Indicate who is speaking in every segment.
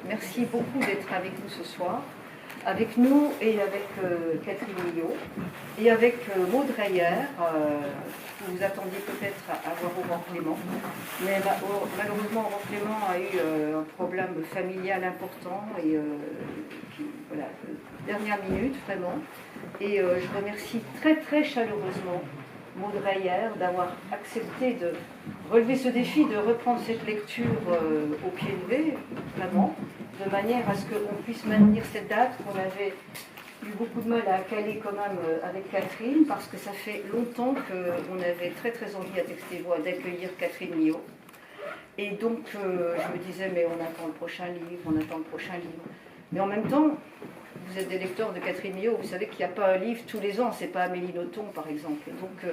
Speaker 1: Merci beaucoup d'être avec nous ce soir, avec nous et avec Catherine Millot, et avec Maud Reyer, que vous attendiez peut-être à voir Aurore Clément. Mais malheureusement, Aurore Clément a eu un problème familial important, et voilà, dernière minute vraiment. Et je remercie très très chaleureusement Maud Reyer d'avoir accepté de relever ce défi, de reprendre cette lecture au pied levé, vraiment, de manière à ce qu'on puisse maintenir cette date qu'on avait eu beaucoup de mal à caler quand même avec Catherine, parce que ça fait longtemps qu'on avait très très envie à Texte-et-Voix d'accueillir Catherine Millot. Et donc je me disais, mais on attend le prochain livre, on attend le prochain livre. Mais en même temps, vous êtes des lecteurs de Catherine Millot, vous savez qu'il n'y a pas un livre tous les ans, c'est pas Amélie Nothomb par exemple. Donc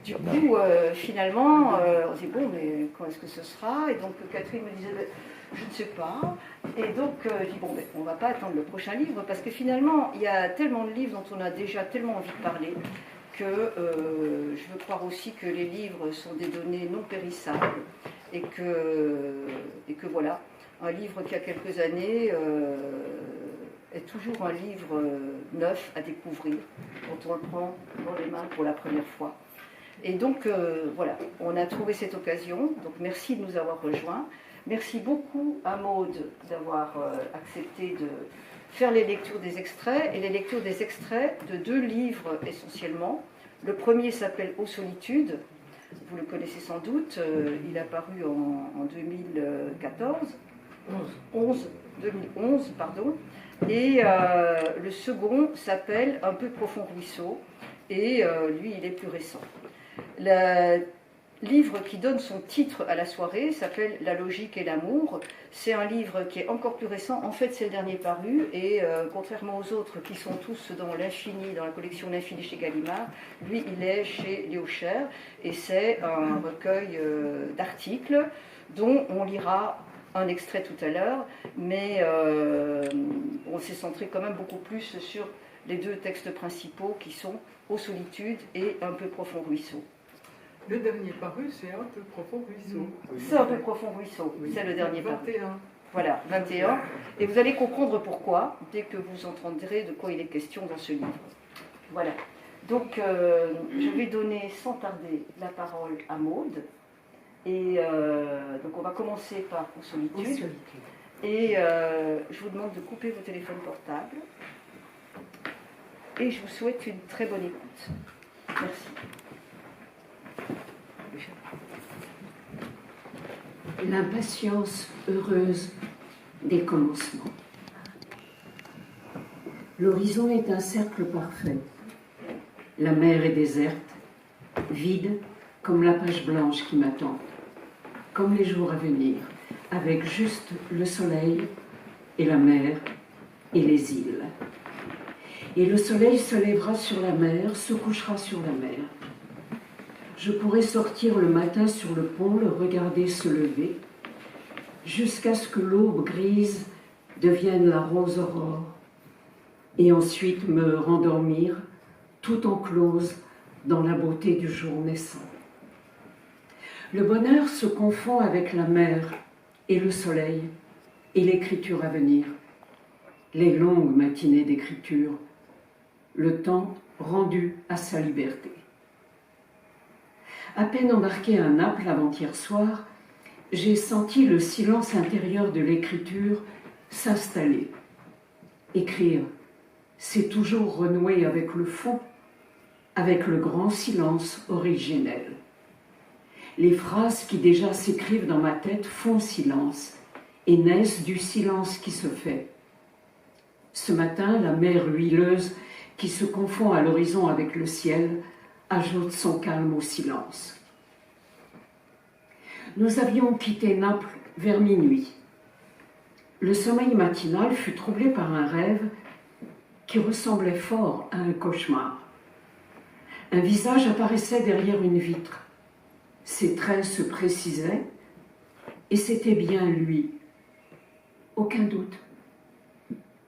Speaker 1: du coup, finalement, on se dit bon, mais quand est-ce que ce sera? Et donc Catherine me disait, je ne sais pas. Et donc je dis bon, ben, on ne va pas attendre le prochain livre, parce que finalement, il y a tellement de livres dont on a déjà tellement envie de parler, que je veux croire aussi que les livres sont des données non périssables, et que voilà, un livre qui a quelques années est toujours un livre neuf à découvrir quand on le prend dans les mains pour la première fois. Et donc voilà, on a trouvé cette occasion, donc merci de nous avoir rejoints. Merci beaucoup à Maud d'avoir accepté de faire les lectures des extraits, et les lectures des extraits de deux livres essentiellement. Le premier s'appelle Aux solitudes, vous le connaissez sans doute, il est apparu en 2011, pardon. Et le second s'appelle Un peu profond ruisseau, et lui il est plus récent. Le livre qui donne son titre à la soirée s'appelle La logique et l'amour. C'est un livre qui est encore plus récent, en fait c'est le dernier paru, et contrairement aux autres qui sont tous dans l'infini, dans la collection L'Infini chez Gallimard, lui il est chez Léo Cher, et c'est un recueil d'articles dont on lira un extrait tout à l'heure, mais on s'est centré quand même beaucoup plus sur les deux textes principaux qui sont Aux solitudes et Un peu profond ruisseau.
Speaker 2: Le dernier paru, c'est Un peu profond ruisseau.
Speaker 1: C'est Un peu profond ruisseau, oui. C'est le dernier paru.
Speaker 2: 21.
Speaker 1: Voilà, 21. Et vous allez comprendre pourquoi, dès que vous entendrez de quoi il est question dans ce livre. Voilà. Donc, je vais donner sans tarder la parole à Maud. Et donc on va commencer par Aux solitudes. Et je vous demande de couper vos téléphones portables. Et je vous souhaite une très bonne écoute. Merci.
Speaker 3: L'impatience heureuse des commencements. L'horizon est un cercle parfait. La mer est déserte, vide comme la page blanche qui m'attend, comme les jours à venir, avec juste le soleil et la mer et les îles. Et le soleil se lèvera sur la mer, se couchera sur la mer. Je pourrais sortir le matin sur le pont, le regarder se lever, jusqu'à ce que l'aube grise devienne la rose aurore, et ensuite me rendormir, tout enclose dans la beauté du jour naissant. Le bonheur se confond avec la mer et le soleil et l'écriture à venir, les longues matinées d'écriture, le temps rendu à sa liberté. À peine embarqué à Naples avant-hier soir, j'ai senti le silence intérieur de l'écriture s'installer. Écrire, c'est toujours renouer avec le fond, avec le grand silence originel. Les phrases qui déjà s'écrivent dans ma tête font silence et naissent du silence qui se fait. Ce matin, la mer huileuse qui se confond à l'horizon avec le ciel ajoute son calme au silence. Nous avions quitté Naples vers minuit. Le sommeil matinal fut troublé par un rêve qui ressemblait fort à un cauchemar. Un visage apparaissait derrière une vitre. Ses traits se précisaient, et c'était bien lui. Aucun doute.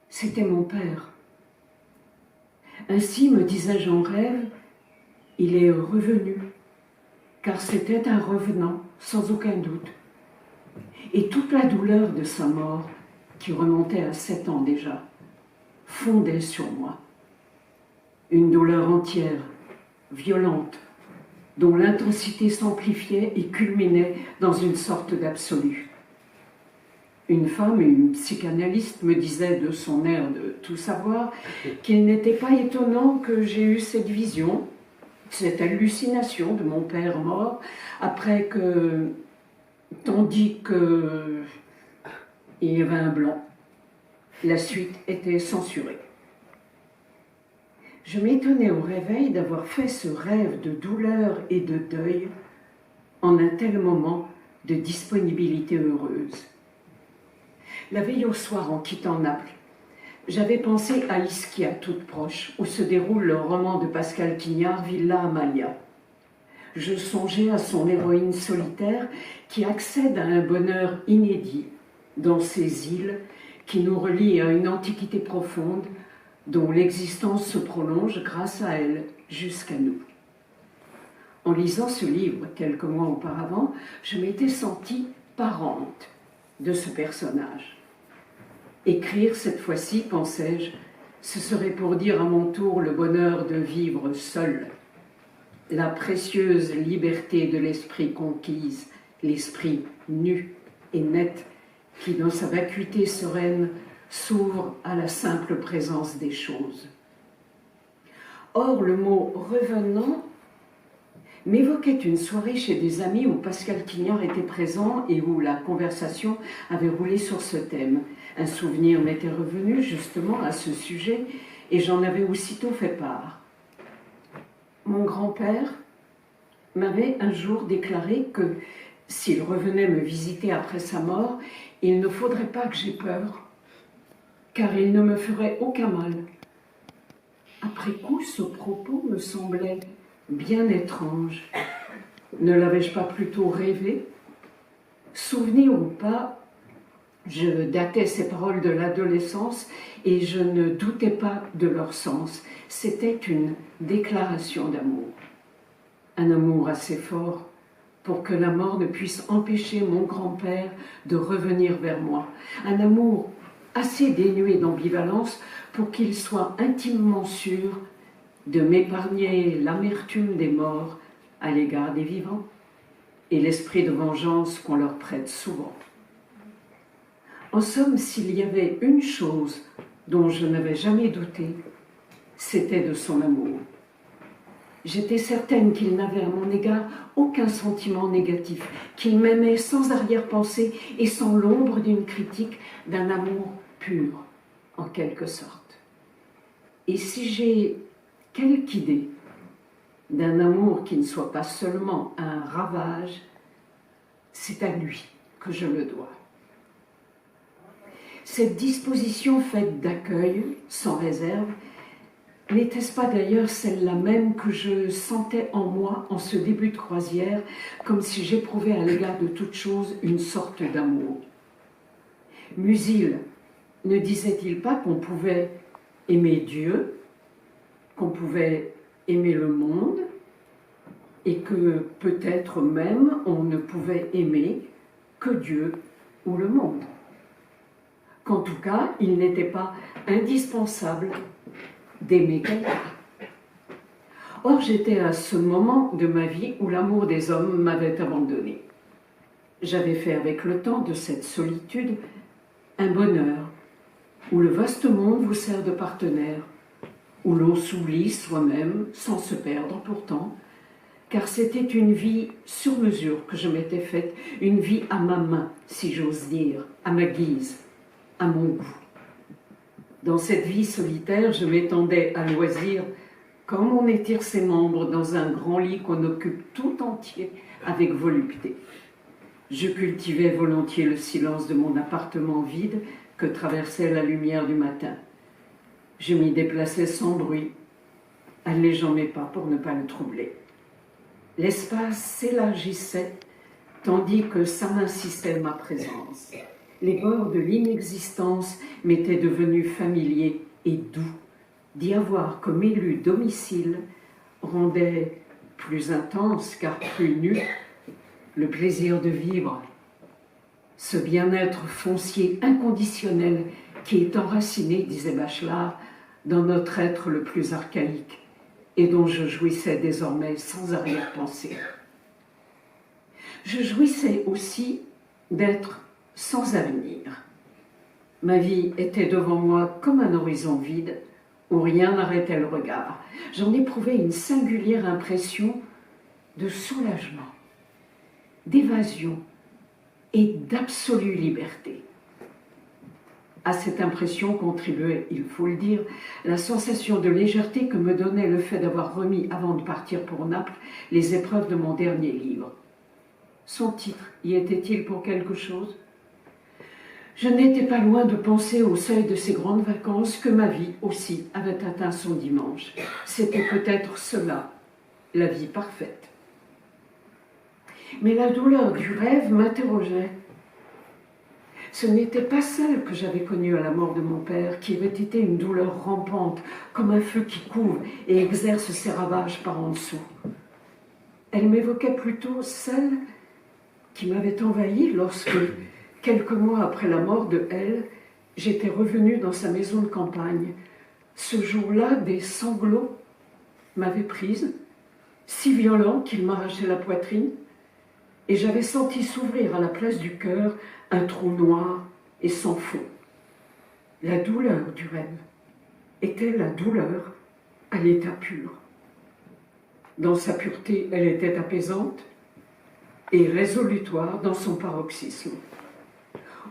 Speaker 3: C'était mon père. Ainsi, me disais-je en rêve, il est revenu, car c'était un revenant, sans aucun doute. Et toute la douleur de sa mort qui remontait à 7 ans déjà, fondait sur moi. Une douleur entière, violente, dont l'intensité s'amplifiait et culminait dans une sorte d'absolu. Une femme, une psychanalyste, me disait de son air de tout savoir qu'il n'était pas étonnant que j'ai eu cette vision, cette hallucination de mon père mort, après que, tandis que il y avait un blanc, la suite était censurée. Je m'étonnais au réveil d'avoir fait ce rêve de douleur et de deuil en un tel moment de disponibilité heureuse. La veille au soir, en quittant Naples, j'avais pensé à Ischia, toute proche, où se déroule le roman de Pascal Quignard, Villa Amalia. Je songeais à son héroïne solitaire qui accède à un bonheur inédit dans ces îles qui nous relient à une antiquité profonde dont l'existence se prolonge grâce à elle jusqu'à nous. En lisant ce livre quelques mois auparavant, je m'étais sentie parente de ce personnage. Écrire cette fois-ci, pensais-je, ce serait pour dire à mon tour le bonheur de vivre seul, la précieuse liberté de l'esprit conquise, l'esprit nu et net qui, dans sa vacuité sereine, s'ouvre à la simple présence des choses. Or, le mot « revenant » m'évoquait une soirée chez des amis où Pascal Quignard était présent et où la conversation avait roulé sur ce thème. Un souvenir m'était revenu justement à ce sujet et j'en avais aussitôt fait part. Mon grand-père m'avait un jour déclaré que s'il revenait me visiter après sa mort, il ne faudrait pas que j'aie peur, car il ne me ferait aucun mal. Après coup, ce propos me semblait bien étrange. Ne l'avais-je pas plutôt rêvé? Souvenir ou pas, je datais ces paroles de l'adolescence et je ne doutais pas de leur sens. C'était une déclaration d'amour. Un amour assez fort pour que la mort ne puisse empêcher mon grand-père de revenir vers moi. Un amour assez dénué d'ambivalence pour qu'il soit intimement sûr de m'épargner l'amertume des morts à l'égard des vivants et l'esprit de vengeance qu'on leur prête souvent. En somme, s'il y avait une chose dont je n'avais jamais douté, c'était de son amour. J'étais certaine qu'il n'avait à mon égard aucun sentiment négatif, qu'il m'aimait sans arrière-pensée et sans l'ombre d'une critique, d'un amour pur, en quelque sorte. Et si j'ai quelque idée d'un amour qui ne soit pas seulement un ravage, c'est à lui que je le dois. Cette disposition faite d'accueil, sans réserve, n'était-ce pas d'ailleurs celle-là même que je sentais en moi en ce début de croisière, comme si j'éprouvais à l'égard de toute chose une sorte d'amour? Musil ne disait-il pas qu'on pouvait aimer Dieu, qu'on pouvait aimer le monde, et que peut-être même on ne pouvait aimer que Dieu ou le monde? Qu'en tout cas, il n'était pas indispensable d'aimer quelqu'un. Or, j'étais à ce moment de ma vie où l'amour des hommes m'avait abandonné. J'avais fait avec le temps de cette solitude un bonheur, où le vaste monde vous sert de partenaire, où l'on s'oublie soi-même sans se perdre pourtant, car c'était une vie sur mesure que je m'étais faite, une vie à ma main, si j'ose dire, à ma guise, à mon goût. Dans cette vie solitaire, je m'étendais à loisir comme on étire ses membres dans un grand lit qu'on occupe tout entier avec volupté. Je cultivais volontiers le silence de mon appartement vide que traversait la lumière du matin. Je m'y déplaçais sans bruit, allégeant mes pas pour ne pas le troubler. L'espace s'élargissait tandis que s'amincissait ma présence. Les bords de l'inexistence m'étaient devenus familiers et doux. D'y avoir comme élu domicile rendait plus intense, car plus nu, le plaisir de vivre. ce bien-être foncier inconditionnel qui est enraciné, disait Bachelard, dans notre être le plus archaïque et dont je jouissais désormais sans arrière-pensée. Je jouissais aussi d'être sans avenir. Ma vie était devant moi comme un horizon vide où rien n'arrêtait le regard. J'en éprouvais une singulière impression de soulagement, d'évasion et d'absolue liberté. À cette impression contribuait, il faut le dire, la sensation de légèreté que me donnait le fait d'avoir remis, avant de partir pour Naples, les épreuves de mon dernier livre. Son titre, y était-il pour quelque chose ? Je n'étais pas loin de penser au seuil de ces grandes vacances que ma vie aussi avait atteint son dimanche. C'était peut-être cela, la vie parfaite. Mais la douleur du rêve m'interrogeait. Ce n'était pas celle que j'avais connue à la mort de mon père, qui avait été une douleur rampante, comme un feu qui couve et exerce ses ravages par en dessous. Elle m'évoquait plutôt celle qui m'avait envahie lorsque, quelques mois après la mort de elle, j'étais revenue dans sa maison de campagne. Ce jour-là, des sanglots m'avaient prise, si violents qu'ils m'arrachaient la poitrine, et j'avais senti s'ouvrir à la place du cœur un trou noir et sans fond. La douleur du rêve était la douleur à l'état pur. Dans sa pureté, elle était apaisante et résolutoire dans son paroxysme.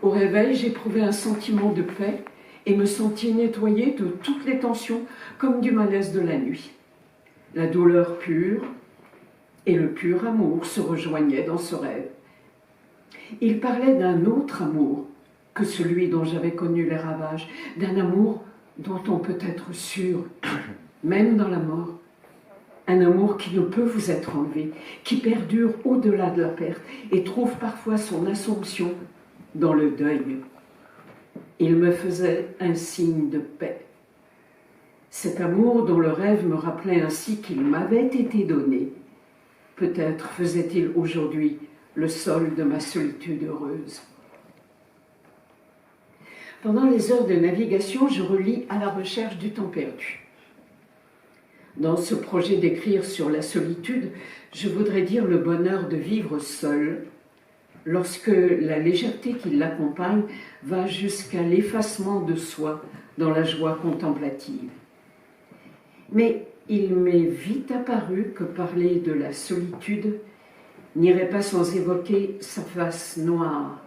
Speaker 3: Au réveil, j'éprouvais un sentiment de paix et me sentis nettoyée de toutes les tensions comme du malaise de la nuit. La douleur pure et le pur amour se rejoignaient dans ce rêve. Il parlait d'un autre amour que celui dont j'avais connu les ravages, d'un amour dont on peut être sûr, même dans la mort. Un amour qui ne peut vous être enlevé, qui perdure au-delà de la perte et trouve parfois son assomption dans le deuil. Il me faisait un signe de paix. Cet amour dont le rêve me rappelait ainsi qu'il m'avait été donné, peut-être faisait-il aujourd'hui le sol de ma solitude heureuse. Pendant les heures de navigation, je relis À la recherche du temps perdu. Dans ce projet d'écrire sur la solitude, je voudrais dire le bonheur de vivre seul, lorsque la légèreté qui l'accompagne va jusqu'à l'effacement de soi dans la joie contemplative. Mais il m'est vite apparu que parler de la solitude n'irait pas sans évoquer sa face noire,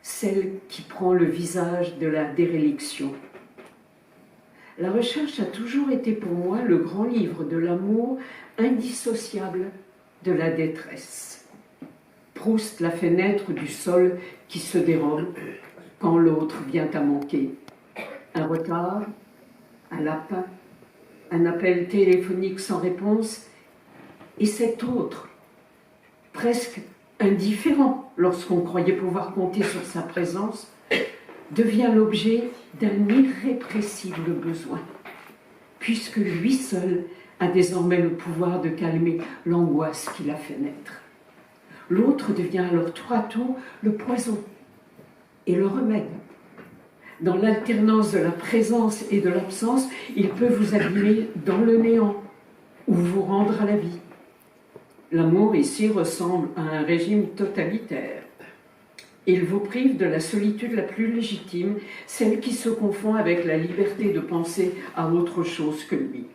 Speaker 3: celle qui prend le visage de la déréliction. La recherche a toujours été pour moi le grand livre de l'amour indissociable de la détresse. Proust l'a fait naître du sol qui se dérobe quand l'autre vient à manquer. Un retard, un lapin, un appel téléphonique sans réponse, et cet autre, presque indifférent lorsqu'on croyait pouvoir compter sur sa présence, devient l'objet d'un irrépressible besoin, puisque lui seul a désormais le pouvoir de calmer l'angoisse qui l'a fait naître. L'autre devient alors tour à tour le poison et le remède. Dans l'alternance de la présence et de l'absence, il peut vous abîmer dans le néant ou vous rendre à la vie. L'amour ici ressemble à un régime totalitaire. Il vous prive de la solitude la plus légitime, celle qui se confond avec la liberté de penser à autre chose que lui,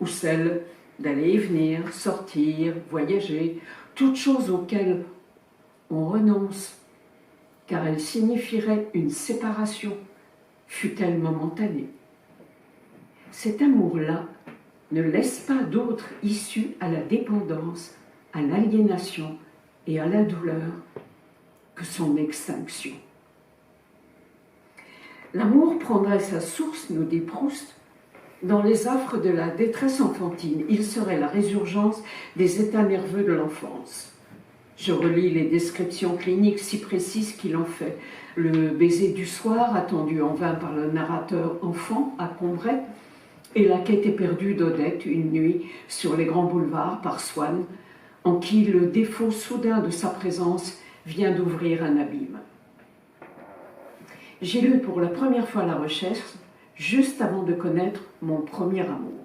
Speaker 3: ou celle d'aller et venir, sortir, voyager, toutes choses auxquelles on renonce, car elles signifieraient une séparation, fût-elle momentanée. Cet amour-là ne laisse pas d'autre issue à la dépendance, à l'aliénation et à la douleur que son extinction. L'amour prendrait sa source, nous dit Proust, dans les affres de la détresse enfantine. Il serait la résurgence des états nerveux de l'enfance. Je relis les descriptions cliniques si précises qu'il en fait. Le baiser du soir, attendu en vain par le narrateur enfant à Combray, et la quête éperdue d'Odette, une nuit, sur les grands boulevards, par Swann, en qui le défaut soudain de sa présence vient d'ouvrir un abîme. J'ai lu pour la première fois La Recherche, juste avant de connaître mon premier amour.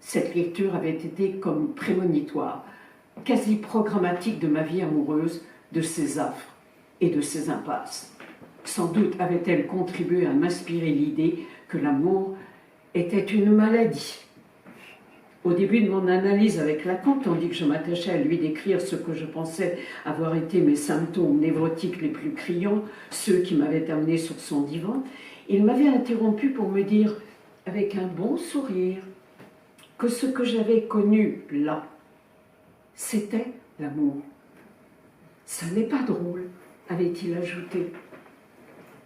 Speaker 3: Cette lecture avait été comme prémonitoire, quasi programmatique de ma vie amoureuse, de ses affres et de ses impasses. Sans doute avait-elle contribué à m'inspirer l'idée que l'amour était une maladie. Au début de mon analyse avec Lacan, tandis que je m'attachais à lui décrire ce que je pensais avoir été mes symptômes névrotiques les plus criants, ceux qui m'avaient amené sur son divan, il m'avait interrompu pour me dire, avec un bon sourire, que ce que j'avais connu là, c'était l'amour. Ça n'est pas drôle, avait-il ajouté.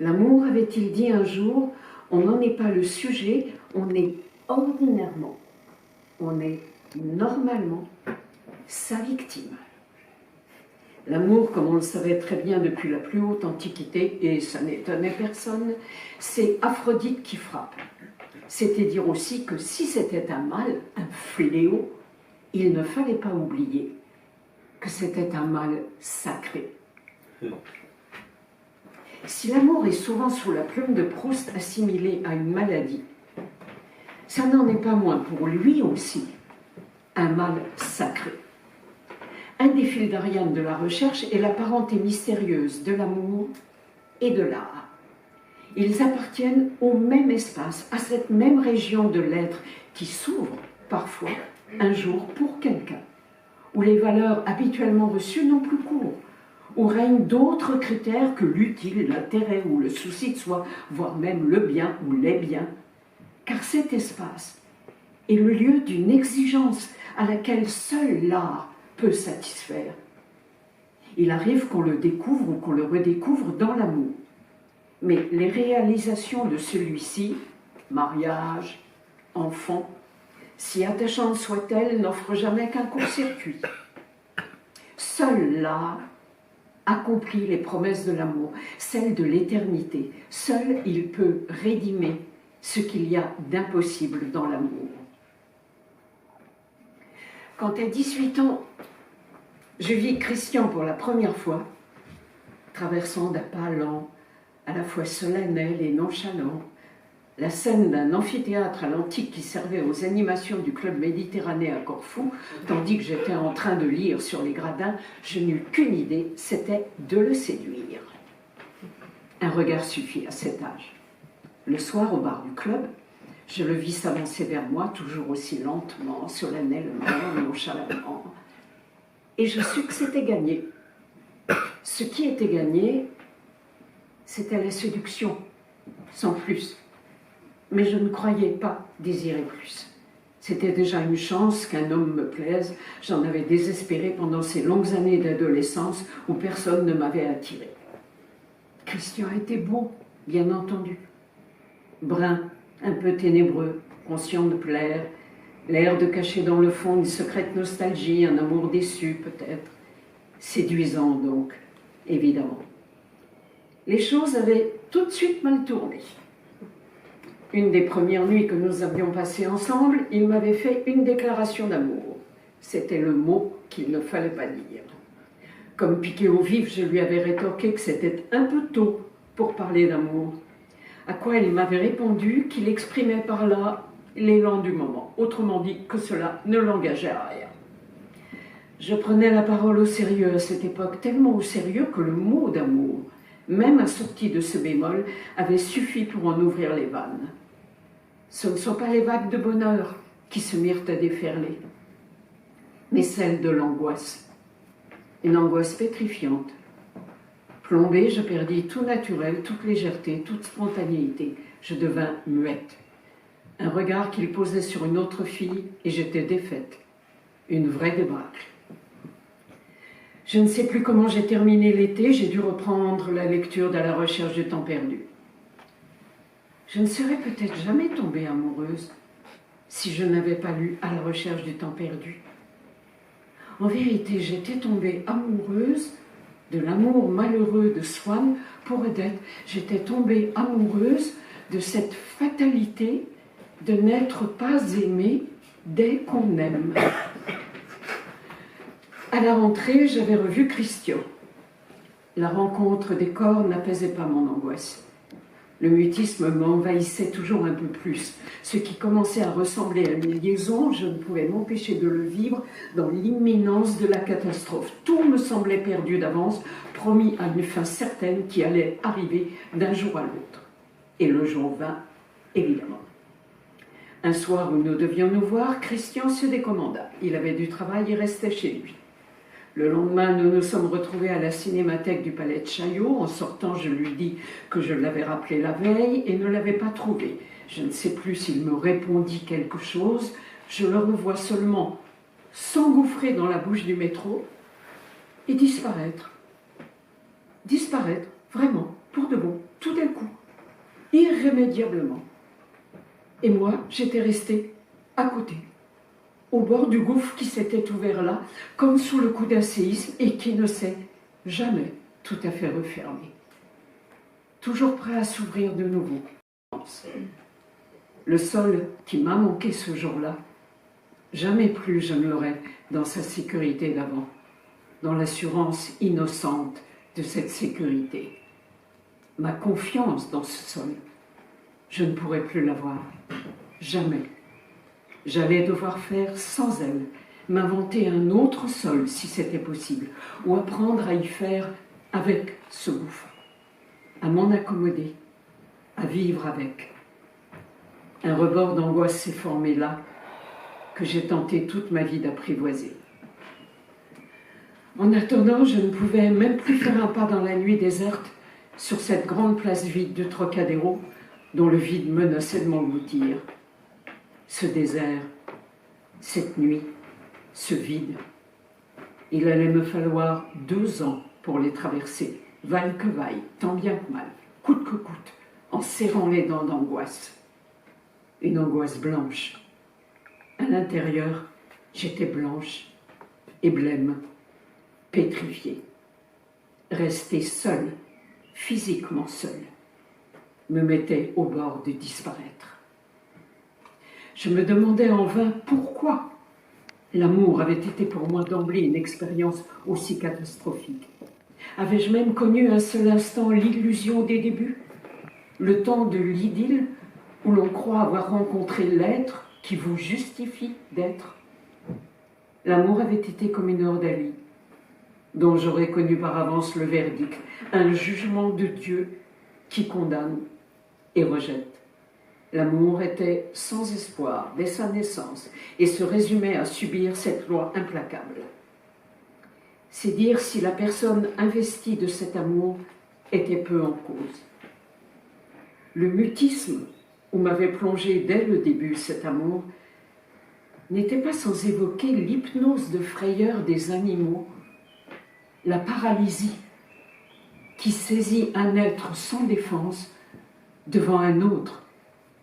Speaker 3: L'amour, avait-il dit un jour, on n'en est pas le sujet, on est ordinairement, on est normalement sa victime. L'amour, comme on le savait très bien depuis la plus haute antiquité, et ça n'étonnait personne, c'est Aphrodite qui frappe. C'était dire aussi que si c'était un mal, un fléau, il ne fallait pas oublier que c'était un mal sacré. Si l'amour est souvent sous la plume de Proust assimilé à une maladie, ça n'en est pas moins pour lui aussi un mal sacré. Un des fils d'Ariane de La Recherche est la parenté mystérieuse de l'amour et de l'art. Ils appartiennent au même espace, à cette même région de l'être qui s'ouvre parfois un jour pour quelqu'un, où les valeurs habituellement reçues n'ont plus cours, où règnent d'autres critères que l'utile, l'intérêt ou le souci de soi, voire même le bien ou les biens, car cet espace est le lieu d'une exigence à laquelle seul l'art peut satisfaire. Il arrive qu'on le découvre ou qu'on le redécouvre dans l'amour, mais les réalisations de celui-ci, mariage, enfant, si attachantes soient-elles, n'offrent jamais qu'un court-circuit. Seul l'art accomplit les promesses de l'amour, celles de l'éternité. Seul il peut rédimer ce qu'il y a d'impossible dans l'amour. Quand à 18 ans, je vis Christian pour la première fois, traversant d'un pas lent, à la fois solennel et nonchalant, la scène d'un amphithéâtre à l'antique qui servait aux animations du club méditerranéen à Corfou, tandis que j'étais en train de lire sur les gradins, je n'eus qu'une idée, c'était de le séduire. Un regard suffit à cet âge. Le soir, au bar du club, je le vis s'avancer vers moi, toujours aussi lentement, solennellement, nonchalamment. Et je sus que c'était gagné. Ce qui était gagné, c'était la séduction, sans plus. Mais je ne croyais pas désirer plus. C'était déjà une chance qu'un homme me plaise. J'en avais désespéré pendant ces longues années d'adolescence où personne ne m'avait attiré. Christian était beau, bien entendu. Brun, un peu ténébreux, conscient de plaire, l'air de cacher dans le fond une secrète nostalgie, un amour déçu peut-être. Séduisant donc, évidemment. Les choses avaient tout de suite mal tourné. Une des premières nuits que nous avions passées ensemble, il m'avait fait une déclaration d'amour. C'était le mot qu'il ne fallait pas dire. Comme piqué au vif, je lui avais rétorqué que c'était un peu tôt pour parler d'amour. À quoi il m'avait répondu qu'il exprimait par là l'élan du moment. Autrement dit, que cela ne l'engageait à rien. Je prenais la parole au sérieux à cette époque, tellement au sérieux que le mot d'amour, même assorti de ce bémol, avait suffi pour en ouvrir les vannes. Ce ne sont pas les vagues de bonheur qui se mirent à déferler, mais celles de l'angoisse. Une angoisse pétrifiante. Plombée, je perdis tout naturel, toute légèreté, toute spontanéité. Je devins muette. Un regard qu'il posait sur une autre fille et j'étais défaite. Une vraie débâcle. Je ne sais plus comment j'ai terminé l'été, j'ai dû reprendre la lecture de La Recherche du temps perdu. Je ne serais peut-être jamais tombée amoureuse si je n'avais pas lu À la recherche du temps perdu. En vérité, j'étais tombée amoureuse de l'amour malheureux de Swann pour Odette. J'étais tombée amoureuse de cette fatalité de n'être pas aimée dès qu'on aime. À la rentrée, j'avais revu Christian. La rencontre des corps n'apaisait pas mon angoisse. Le mutisme m'envahissait toujours un peu plus. Ce qui commençait à ressembler à une liaison, je ne pouvais m'empêcher de le vivre dans l'imminence de la catastrophe. Tout me semblait perdu d'avance, promis à une fin certaine qui allait arriver d'un jour à l'autre. Et le jour vint, évidemment. Un soir où nous devions nous voir, Christian se décommanda. Il avait du travail et restait chez lui. Le lendemain, nous nous sommes retrouvés à la cinémathèque du Palais de Chaillot. En sortant, je lui dis que je l'avais rappelé la veille et ne l'avais pas trouvé. Je ne sais plus s'il me répondit quelque chose. Je le revois seulement s'engouffrer dans la bouche du métro et disparaître. Disparaître, vraiment, pour de bon, tout d'un coup, irrémédiablement. Et moi, j'étais restée à côté, au bord du gouffre qui s'était ouvert là, comme sous le coup d'un séisme et qui ne s'est jamais tout à fait refermé. Toujours prêt à s'ouvrir de nouveau. Le sol qui m'a manqué ce jour-là, jamais plus je ne l'aurai dans sa sécurité d'avant, dans l'assurance innocente de cette sécurité. Ma confiance dans ce sol, je ne pourrai plus l'avoir, jamais. J'allais devoir faire sans elle, m'inventer un autre sol si c'était possible, ou apprendre à y faire avec ce gouffre, à m'en accommoder, à vivre avec. Un rebord d'angoisse s'est formé là, que j'ai tenté toute ma vie d'apprivoiser. En attendant, je ne pouvais même plus faire un pas dans la nuit déserte sur cette grande place vide de Trocadéro, dont le vide menaçait de m'engloutir. Ce désert, cette nuit, ce vide, il allait me falloir 2 ans pour les traverser, vaille que vaille, tant bien que mal, coûte que coûte, en serrant les dents d'angoisse. Une angoisse blanche. À l'intérieur, j'étais blanche et blême, pétrifiée. Restée seule, physiquement seule, me mettait au bord de disparaître. Je me demandais en vain pourquoi l'amour avait été pour moi d'emblée une expérience aussi catastrophique. Avais-je même connu un seul instant l'illusion des débuts, le temps de l'idylle où l'on croit avoir rencontré l'être qui vous justifie d'être? L'amour avait été comme une ordalie, dont j'aurais connu par avance le verdict, un jugement de Dieu qui condamne et rejette. L'amour était sans espoir dès sa naissance et se résumait à subir cette loi implacable. C'est dire si la personne investie de cet amour était peu en cause. Le mutisme où m'avait plongé dès le début cet amour n'était pas sans évoquer l'hypnose de frayeur des animaux, la paralysie qui saisit un être sans défense devant un autre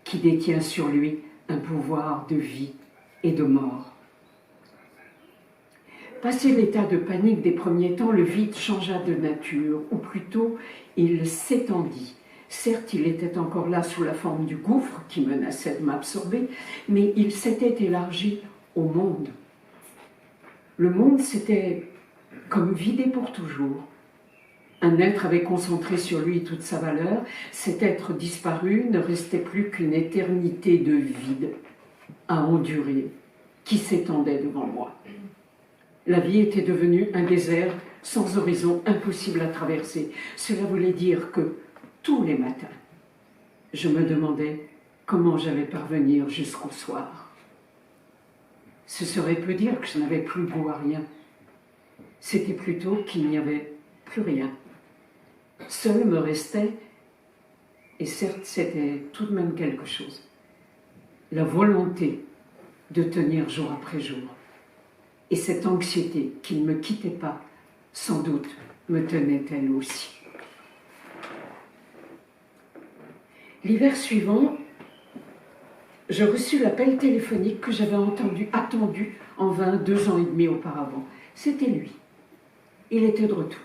Speaker 3: qui détient sur lui un pouvoir de vie et de mort. Passé l'état de panique des premiers temps, le vide changea de nature, ou plutôt il s'étendit. Certes, il était encore là sous la forme du gouffre qui menaçait de m'absorber, mais il s'était élargi au monde. Le monde s'était comme vidé pour toujours. Un être avait concentré sur lui toute sa valeur. Cet être disparu ne restait plus qu'une éternité de vide à endurer qui s'étendait devant moi. La vie était devenue un désert sans horizon, impossible à traverser. Cela voulait dire que tous les matins, je me demandais comment j'allais parvenir jusqu'au soir. Ce serait peu dire que je n'avais plus goût à rien. C'était plutôt qu'il n'y avait plus rien. Seul me restait, et certes c'était tout de même quelque chose, la volonté de tenir jour après jour. Et cette anxiété qui ne me quittait pas, sans doute, me tenait elle aussi. L'hiver suivant, je reçus l'appel téléphonique que j'avais attendu en vain 2 ans et demi auparavant. C'était lui. Il était de retour.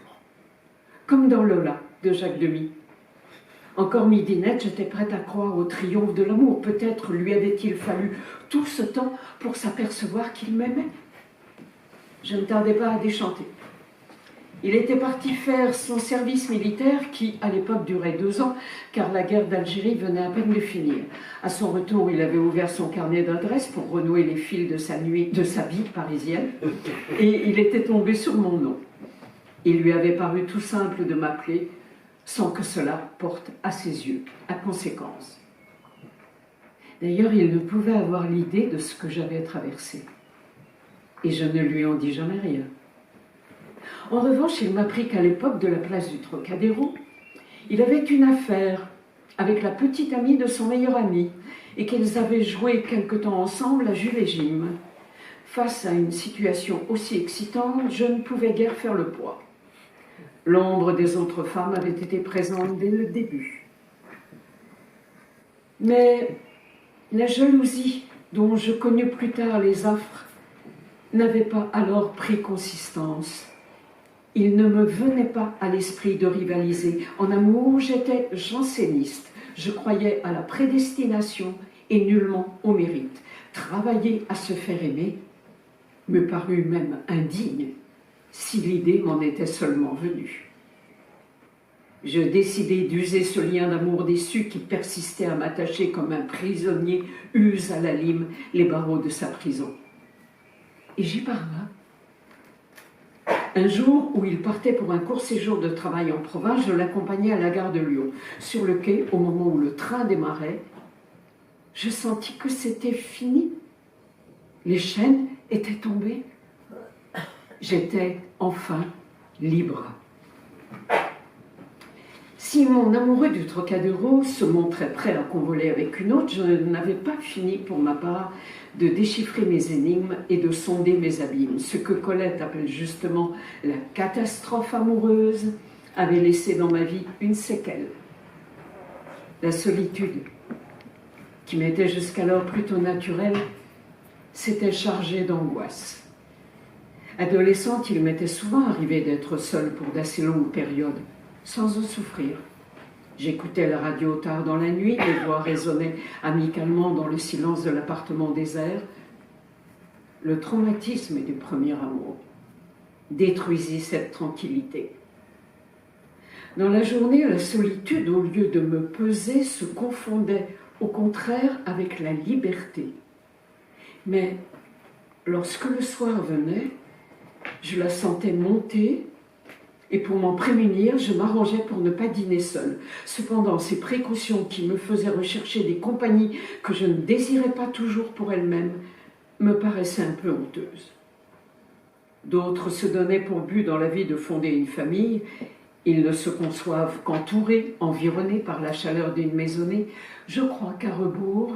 Speaker 3: Comme dans Lola, de Jacques Demy. Encore midi net, j'étais prête à croire au triomphe de l'amour. Peut-être lui avait-il fallu tout ce temps pour s'apercevoir qu'il m'aimait. Je ne tardais pas à déchanter. Il était parti faire son service militaire qui, à l'époque, durait 2 ans, car la guerre d'Algérie venait à peine de finir. À son retour, il avait ouvert son carnet d'adresses pour renouer les fils de sa vie parisienne, et il était tombé sur mon nom. Il lui avait paru tout simple de m'appeler, sans que cela porte à ses yeux, à conséquence. D'ailleurs, il ne pouvait avoir l'idée de ce que j'avais traversé. Et je ne lui en dis jamais rien. En revanche, il m'apprit qu'à l'époque de la place du Trocadéro, il avait une affaire avec la petite amie de son meilleur ami et qu'ils avaient joué quelque temps ensemble à Jules et Jim. Face à une situation aussi excitante, je ne pouvais guère faire le poids. L'ombre des autres femmes avait été présente dès le début. Mais la jalousie, dont je connus plus tard les affres, n'avait pas alors pris consistance. Il ne me venait pas à l'esprit de rivaliser. En amour, j'étais janséniste. Je croyais à la prédestination et nullement au mérite. Travailler à se faire aimer me parut même indigne, si l'idée m'en était seulement venue. Je décidai d'user ce lien d'amour déçu qui persistait à m'attacher comme un prisonnier use à la lime les barreaux de sa prison. Et j'y parvins. Un jour où il partait pour un court séjour de travail en province, je l'accompagnai à la gare de Lyon. Sur le quai, au moment où le train démarrait, je sentis que c'était fini. Les chaînes étaient tombées. J'étais enfin libre. Si mon amoureux du Trocadéro se montrait prêt à convoler avec une autre, je n'avais pas fini pour ma part de déchiffrer mes énigmes et de sonder mes abîmes. Ce que Colette appelle justement la catastrophe amoureuse avait laissé dans ma vie une séquelle. La solitude, qui m'était jusqu'alors plutôt naturelle, s'était chargée d'angoisse. Adolescente, il m'était souvent arrivé d'être seule pour d'assez longues périodes, sans en souffrir. J'écoutais la radio tard dans la nuit, les voix résonnaient amicalement dans le silence de l'appartement désert. Le traumatisme du premier amour détruisit cette tranquillité. Dans la journée, la solitude, au lieu de me peser, se confondait au contraire avec la liberté. Mais lorsque le soir venait, je la sentais monter, et pour m'en prémunir, je m'arrangeais pour ne pas dîner seule. Cependant, ces précautions qui me faisaient rechercher des compagnies que je ne désirais pas toujours pour elles-mêmes me paraissaient un peu honteuses. D'autres se donnaient pour but dans la vie de fonder une famille. Ils ne se conçoivent qu'entourés, environnés par la chaleur d'une maisonnée. Je crois qu'à rebours,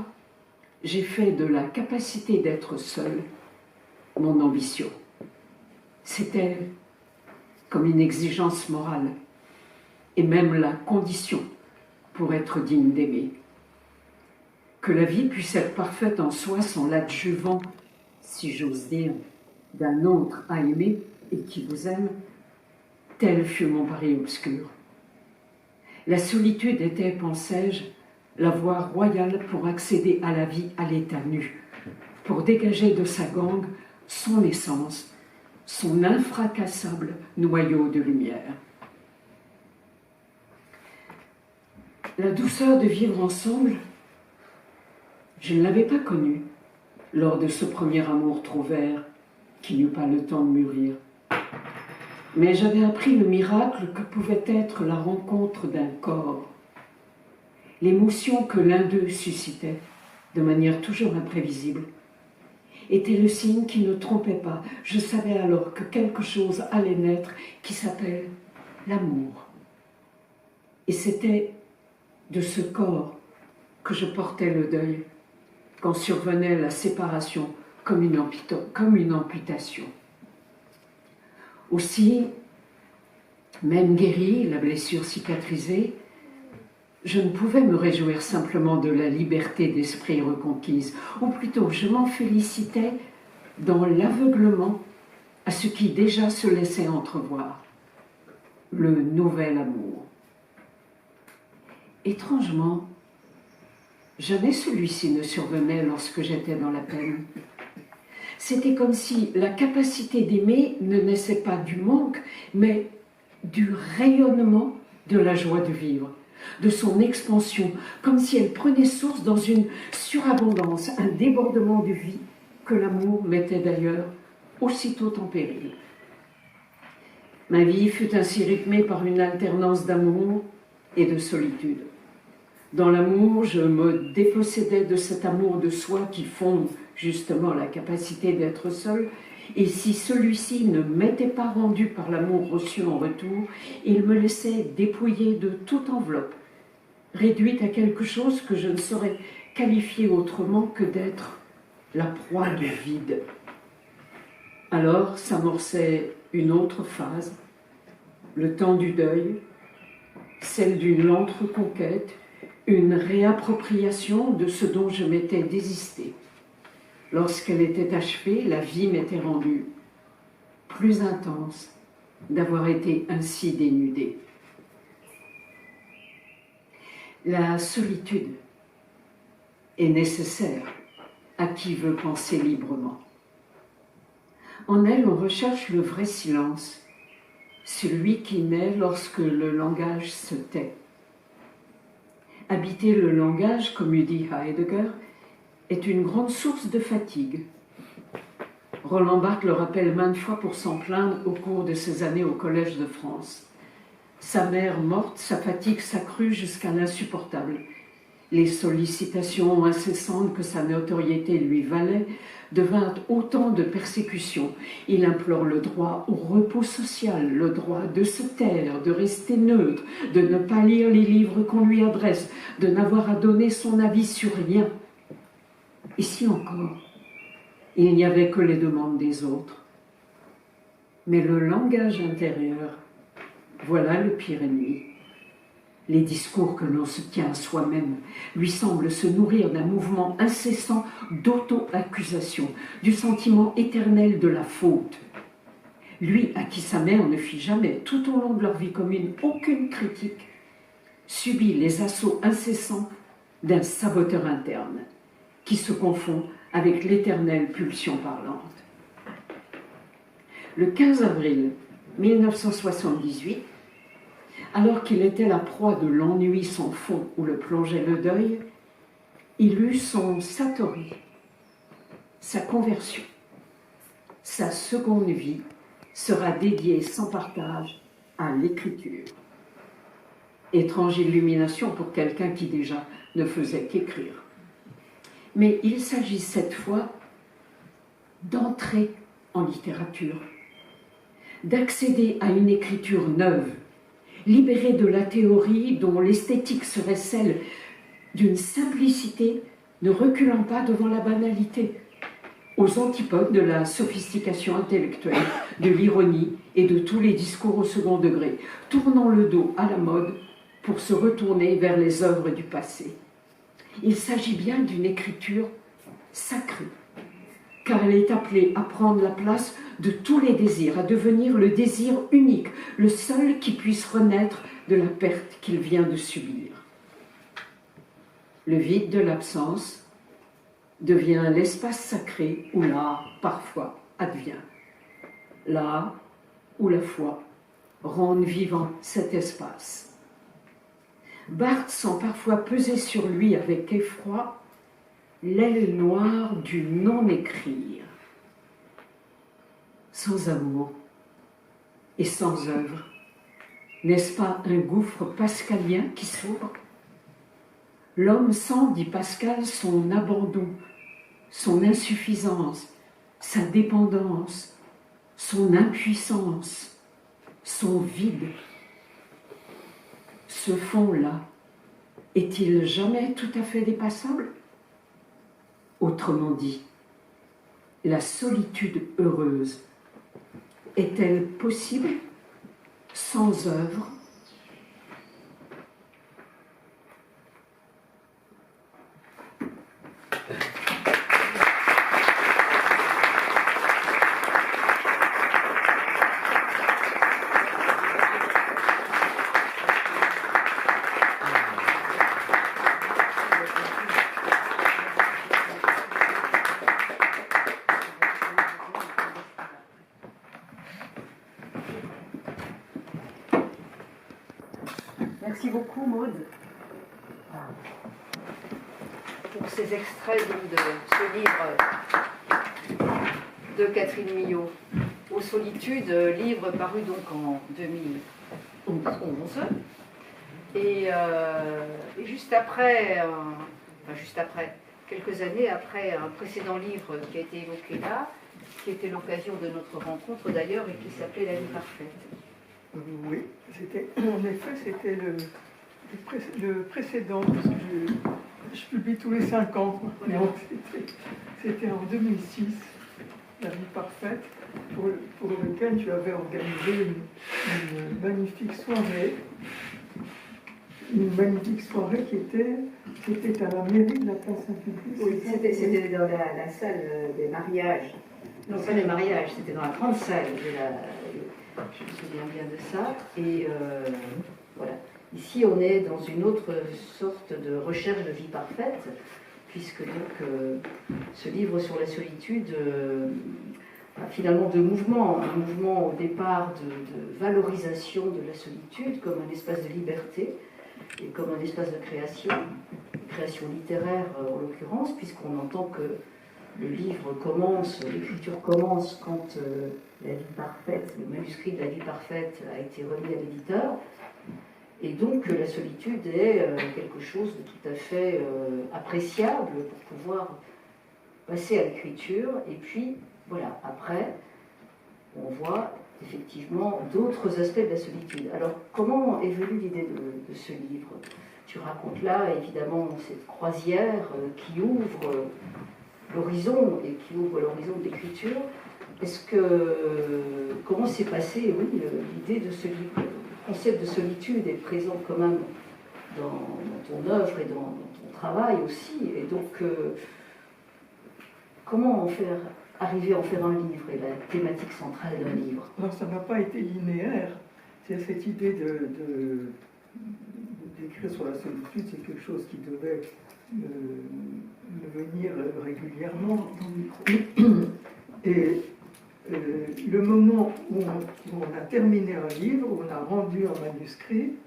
Speaker 3: j'ai fait de la capacité d'être seule mon ambition. C'était comme une exigence morale, et même la condition pour être digne d'aimer. Que la vie puisse être parfaite en soi sans l'adjuvant, si j'ose dire, d'un autre à aimer et qui vous aime, tel fut mon pari obscur. La solitude était, pensais-je, la voie royale pour accéder à la vie à l'état nu, pour dégager de sa gangue son essence, son infracassable noyau de lumière. La douceur de vivre ensemble, je ne l'avais pas connue lors de ce premier amour trop vert qui n'eut pas le temps de mûrir. Mais j'avais appris le miracle que pouvait être la rencontre d'un corps, l'émotion que l'un d'eux suscitait de manière toujours imprévisible était le signe qui ne trompait pas. Je savais alors que quelque chose allait naître qui s'appelle l'amour. Et c'était de ce corps que je portais le deuil quand survenait la séparation comme une amputation. Aussi, même guérie, la blessure cicatrisée, je ne pouvais me réjouir simplement de la liberté d'esprit reconquise, ou plutôt je m'en félicitais dans l'aveuglement à ce qui déjà se laissait entrevoir, le nouvel amour. Étrangement, jamais celui-ci ne survenait lorsque j'étais dans la peine. C'était comme si la capacité d'aimer ne naissait pas du manque, mais du rayonnement de la joie de vivre, de son expansion, comme si elle prenait source dans une surabondance, un débordement de vie que l'amour mettait d'ailleurs aussitôt en péril. Ma vie fut ainsi rythmée par une alternance d'amour et de solitude. Dans l'amour, je me dépossédais de cet amour de soi qui fonde justement la capacité d'être seul, et si celui-ci ne m'était pas rendu par l'amour reçu en retour, il me laissait dépouillé de toute enveloppe, réduite à quelque chose que je ne saurais qualifier autrement que d'être la proie du vide. Alors s'amorçait une autre phase, le temps du deuil, celle d'une lente reconquête, une réappropriation de ce dont je m'étais désistée. Lorsqu'elle était achevée, la vie m'était rendue plus intense d'avoir été ainsi dénudée. La solitude est nécessaire à qui veut penser librement. En elle, on recherche le vrai silence, celui qui naît lorsque le langage se tait. Habiter le langage, comme eût dit Heidegger, est une grande source de fatigue. Roland Barthes le rappelle maintes fois pour s'en plaindre au cours de ses années au Collège de France. Sa mère morte, sa fatigue s'accrut jusqu'à l'insupportable. Les sollicitations incessantes que sa notoriété lui valait devinrent autant de persécutions. Il implore le droit au repos social, le droit de se taire, de rester neutre, de ne pas lire les livres qu'on lui adresse, de n'avoir à donner son avis sur rien. Ici encore, il n'y avait que les demandes des autres. Mais le langage intérieur, voilà le pire ennemi. Les discours que l'on se tient à soi-même lui semblent se nourrir d'un mouvement incessant d'auto-accusation, du sentiment éternel de la faute. Lui, à qui sa mère ne fit jamais, tout au long de leur vie commune, aucune critique, subit les assauts incessants d'un saboteur interne qui se confond avec l'éternelle pulsion parlante. Le 15 avril 1978, alors qu'il était la proie de l'ennui sans fond où le plongeait le deuil, il eut son satori, sa conversion. Sa seconde vie sera dédiée sans partage à l'écriture. Étrange illumination pour quelqu'un qui déjà ne faisait qu'écrire. Mais il s'agit cette fois d'entrer en littérature, d'accéder à une écriture neuve, libérée de la théorie dont l'esthétique serait celle d'une simplicité ne reculant pas devant la banalité, aux antipodes de la sophistication intellectuelle, de l'ironie et de tous les discours au second degré, tournant le dos à la mode pour se retourner vers les œuvres du passé. Il s'agit bien d'une écriture sacrée, car elle est appelée à prendre la place de tous les désirs, à devenir le désir unique, le seul qui puisse renaître de la perte qu'il vient de subir. Le vide de l'absence devient l'espace sacré où l'art, parfois, advient. L'art où la foi rend vivant cet espace. Barthes sent parfois peser sur lui avec effroi l'aile noire du non-écrire. Sans amour et sans œuvre, n'est-ce pas un gouffre pascalien qui s'ouvre? L'homme sent, dit Pascal, son abandon, son insuffisance, sa dépendance, son impuissance, son vide. Ce fond-là, est-il jamais tout à fait dépassable? Autrement dit, la solitude heureuse est-elle possible sans œuvre?
Speaker 1: pour ces extraits donc, de ce livre de Catherine Millot, Aux Solitudes, livre paru donc en 2011. Et juste après, quelques années après un précédent livre qui a été évoqué là, qui était l'occasion de notre rencontre d'ailleurs et qui s'appelait La vie parfaite.
Speaker 2: Oui, en effet, c'était le précédent, parce que je publie tous les 5 ans. Donc, c'était en 2006, La vie parfaite, pour lequel tu avais organisé une magnifique soirée. Une magnifique soirée c'était à la mairie de la place Saint-Public.
Speaker 1: Oui, c'était dans la salle des mariages. Non, pas des mariages, c'était dans la grande salle je me souviens bien de ça. Et voilà. Ici, on est dans une autre sorte de recherche de vie parfaite, puisque donc ce livre sur la solitude, finalement de mouvement, un mouvement au départ de valorisation de la solitude comme un espace de liberté et comme un espace de création littéraire en l'occurrence, puisqu'on entend que le livre commence, l'écriture commence quand La vie parfaite, le manuscrit de La vie parfaite a été remis à l'éditeur. Et donc la solitude est quelque chose de tout à fait appréciable pour pouvoir passer à l'écriture. Et puis, voilà, après, on voit effectivement d'autres aspects de la solitude. Alors, comment est venue l'idée de ce livre? Tu racontes là, évidemment, cette croisière qui ouvre l'horizon et qui ouvre l'horizon de l'écriture. Comment s'est passée, oui, l'idée de ce livre? Le concept de solitude est présent quand même dans ton œuvre et dans ton travail aussi. Et donc, comment arriver à en faire un livre et la thématique centrale d'un livre?
Speaker 2: Alors, ça n'a pas été linéaire. C'est cette idée d'écrire sur la solitude, c'est quelque chose qui devait venir régulièrement. Et le moment où on a terminé un livre, où on a rendu un manuscrit,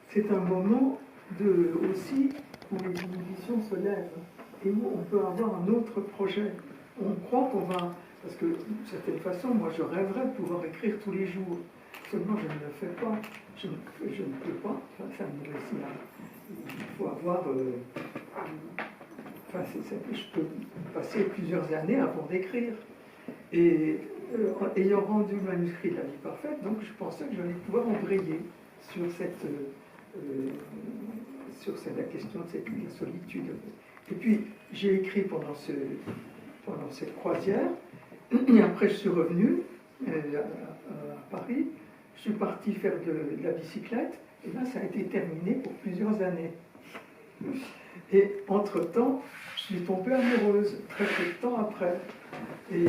Speaker 2: c'est un moment aussi où les inhibitions se lèvent et où on peut avoir un autre projet. On croit qu'on va... Parce que, d'une certaine façon, moi, je rêverais de pouvoir écrire tous les jours. Seulement, je ne le fais pas. Je ne peux pas. Enfin, ça me laisse là. Il faut avoir... je peux passer plusieurs années avant d'écrire. Et ayant rendu le manuscrit de La vie parfaite, donc je pensais que j'allais pouvoir embrayer sur la question de la solitude. Et puis, j'ai écrit pendant cette croisière, et après je suis revenu à Paris, je suis parti faire de la bicyclette, et là ça a été terminé pour plusieurs années. Et entre-temps, je suis tombée amoureuse, très peu de temps après. Et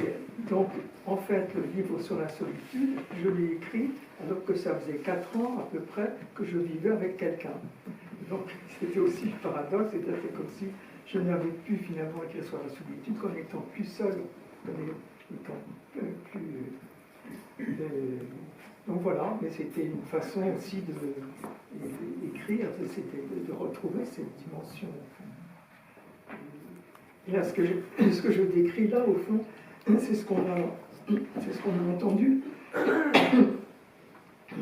Speaker 2: donc, en fait, le livre sur la solitude, je l'ai écrit alors que ça faisait 4 ans à peu près que je vivais avec quelqu'un. Donc, c'était aussi le paradoxe, c'est comme si je n'avais pu finalement écrire sur la solitude qu'en étant plus seul, donc voilà, mais c'était une façon aussi d'écrire, c'était de retrouver cette dimension. Et là, ce que je décris là, au fond, c'est ce qu'on a entendu.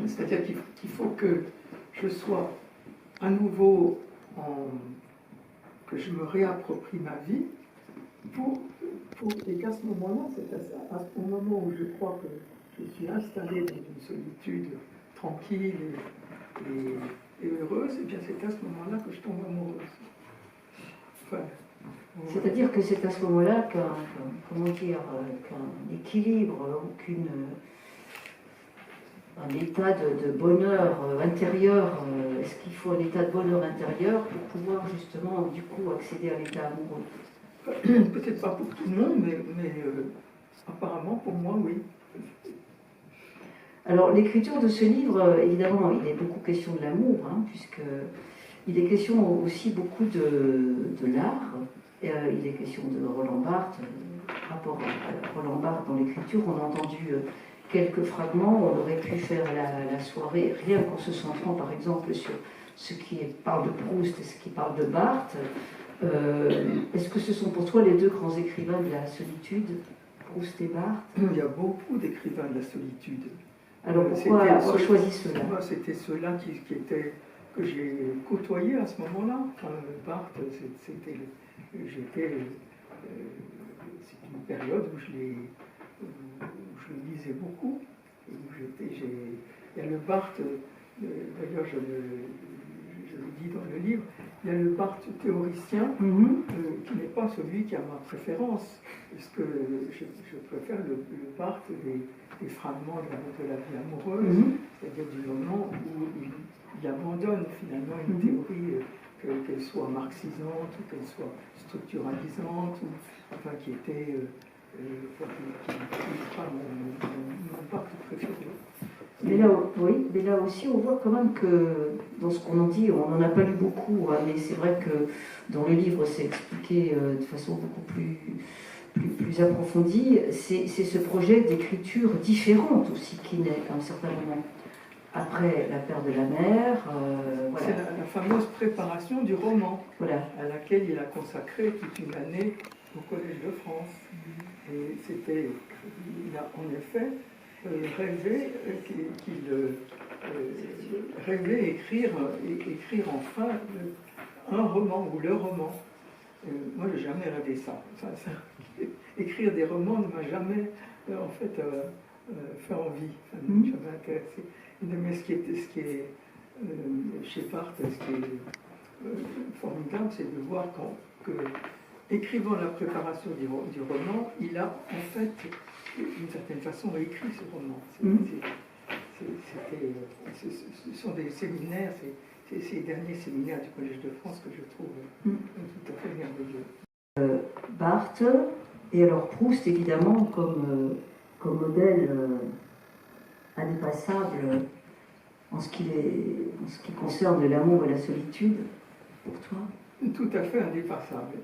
Speaker 2: C'est-à-dire qu'il faut que je sois à nouveau que je me réapproprie ma vie et qu'à ce moment-là, c'est au moment où je crois que je suis installée dans une solitude tranquille et heureuse, et bien c'est à ce moment-là que je tombe amoureuse. Enfin,
Speaker 1: c'est-à-dire que c'est à ce moment-là qu'un équilibre, un état de bonheur intérieur, est-ce qu'il faut un état de bonheur intérieur pour pouvoir justement du coup accéder à l'état amoureux?
Speaker 2: Peut-être pas pour tout le monde, mais apparemment pour moi, oui.
Speaker 1: Alors l'écriture de ce livre, évidemment, il est beaucoup question de l'amour, puisqu'il est question aussi beaucoup de l'art. Il est question de Roland Barthes. Rapport à Roland Barthes dans l'écriture, on a entendu quelques fragments. On aurait pu faire la soirée, rien qu'en se centrant par exemple sur ce qui parle de Proust et ce qui parle de Barthes.
Speaker 3: Est-ce que ce sont pour toi les deux grands écrivains de la solitude, Proust et Barthes?
Speaker 2: Il y a beaucoup d'écrivains de la solitude.
Speaker 3: Alors pourquoi avoir choisi ceux-là?
Speaker 2: Moi, c'était ceux-là que j'ai côtoyés à ce moment-là. Barthes, c'est une période où je le lisais beaucoup. Il y a le Barthes, d'ailleurs je le dis dans le livre, il y a le Barthes théoricien qui n'est pas celui qui a ma préférence, parce que je préfère le Barthes des fragments de la vie amoureuse, c'est-à-dire du moment où il abandonne finalement une théorie, qu'elle soit marxisante, ou qu'elle soit structuralisante, enfin qui était pas mon Barthes préféré.
Speaker 3: Mais là, oui, mais là aussi, on voit quand même que, dans ce qu'on en dit, on n'en a pas lu beaucoup, hein, mais c'est vrai que dans le livre, c'est expliqué de façon beaucoup plus approfondie. C'est ce projet d'écriture différente aussi qui naît à un certain moment. Après La Paire de la Mer, voilà.
Speaker 2: C'est la fameuse préparation du roman,
Speaker 3: voilà,
Speaker 2: à laquelle il a consacré toute une année au Collège de France. Et il a en effet rêvé écrire enfin un roman ou le roman. Moi, j'ai jamais rêvé ça. Écrire des romans ne m'a jamais en fait fait envie, jamais intéressé. Mais ce qui est chez Barthes, ce qui est formidable, c'est de voir que écrivant la préparation du roman, il a en fait, d'une certaine façon, écrit ce roman. Ce sont des séminaires, c'est ces derniers séminaires du Collège de France que je trouve tout à fait merveilleux.
Speaker 3: Barthes, et alors Proust, évidemment, comme modèle indépassable en ce qui concerne l'amour et la solitude, pour toi?
Speaker 2: Tout à fait indépassable.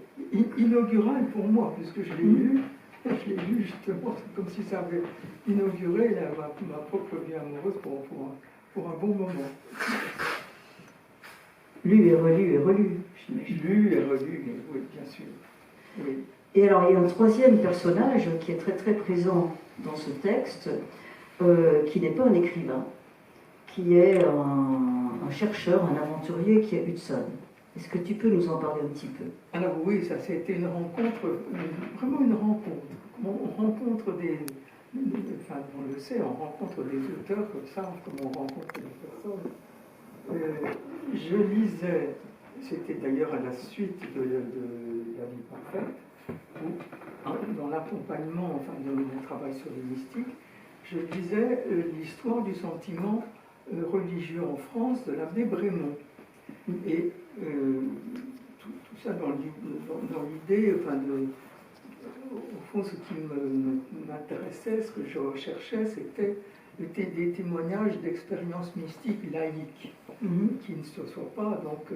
Speaker 2: Inaugural pour moi, puisque je l'ai lu justement, c'est comme si ça avait inauguré ma propre vie amoureuse pour un bon moment.
Speaker 3: Lu et relu, j'imagine.
Speaker 2: Lu et relu, oui, bien sûr. Oui.
Speaker 3: Et alors, il y a un troisième personnage qui est très très présent dans ce texte, qui n'est pas un écrivain, qui est un chercheur, un aventurier qui est Hudson. Est-ce que tu peux nous en parler un petit peu?
Speaker 2: Alors oui, ça c'était une rencontre, vraiment une rencontre. On rencontre enfin on le sait, on rencontre des auteurs comme ça, comme on rencontre des personnes. Je lisais, c'était d'ailleurs à la suite de La Vie Parfaite, où dans l'accompagnement, enfin de mon travail sur les mystiques, je lisais l'histoire du sentiment religieux en France de l'abbé Brémond. Et tout ça dans l'idée, enfin au fond, ce qui m'intéressait, ce que je recherchais, c'était des témoignages d'expériences mystiques laïques, qui ne se soient pas, donc,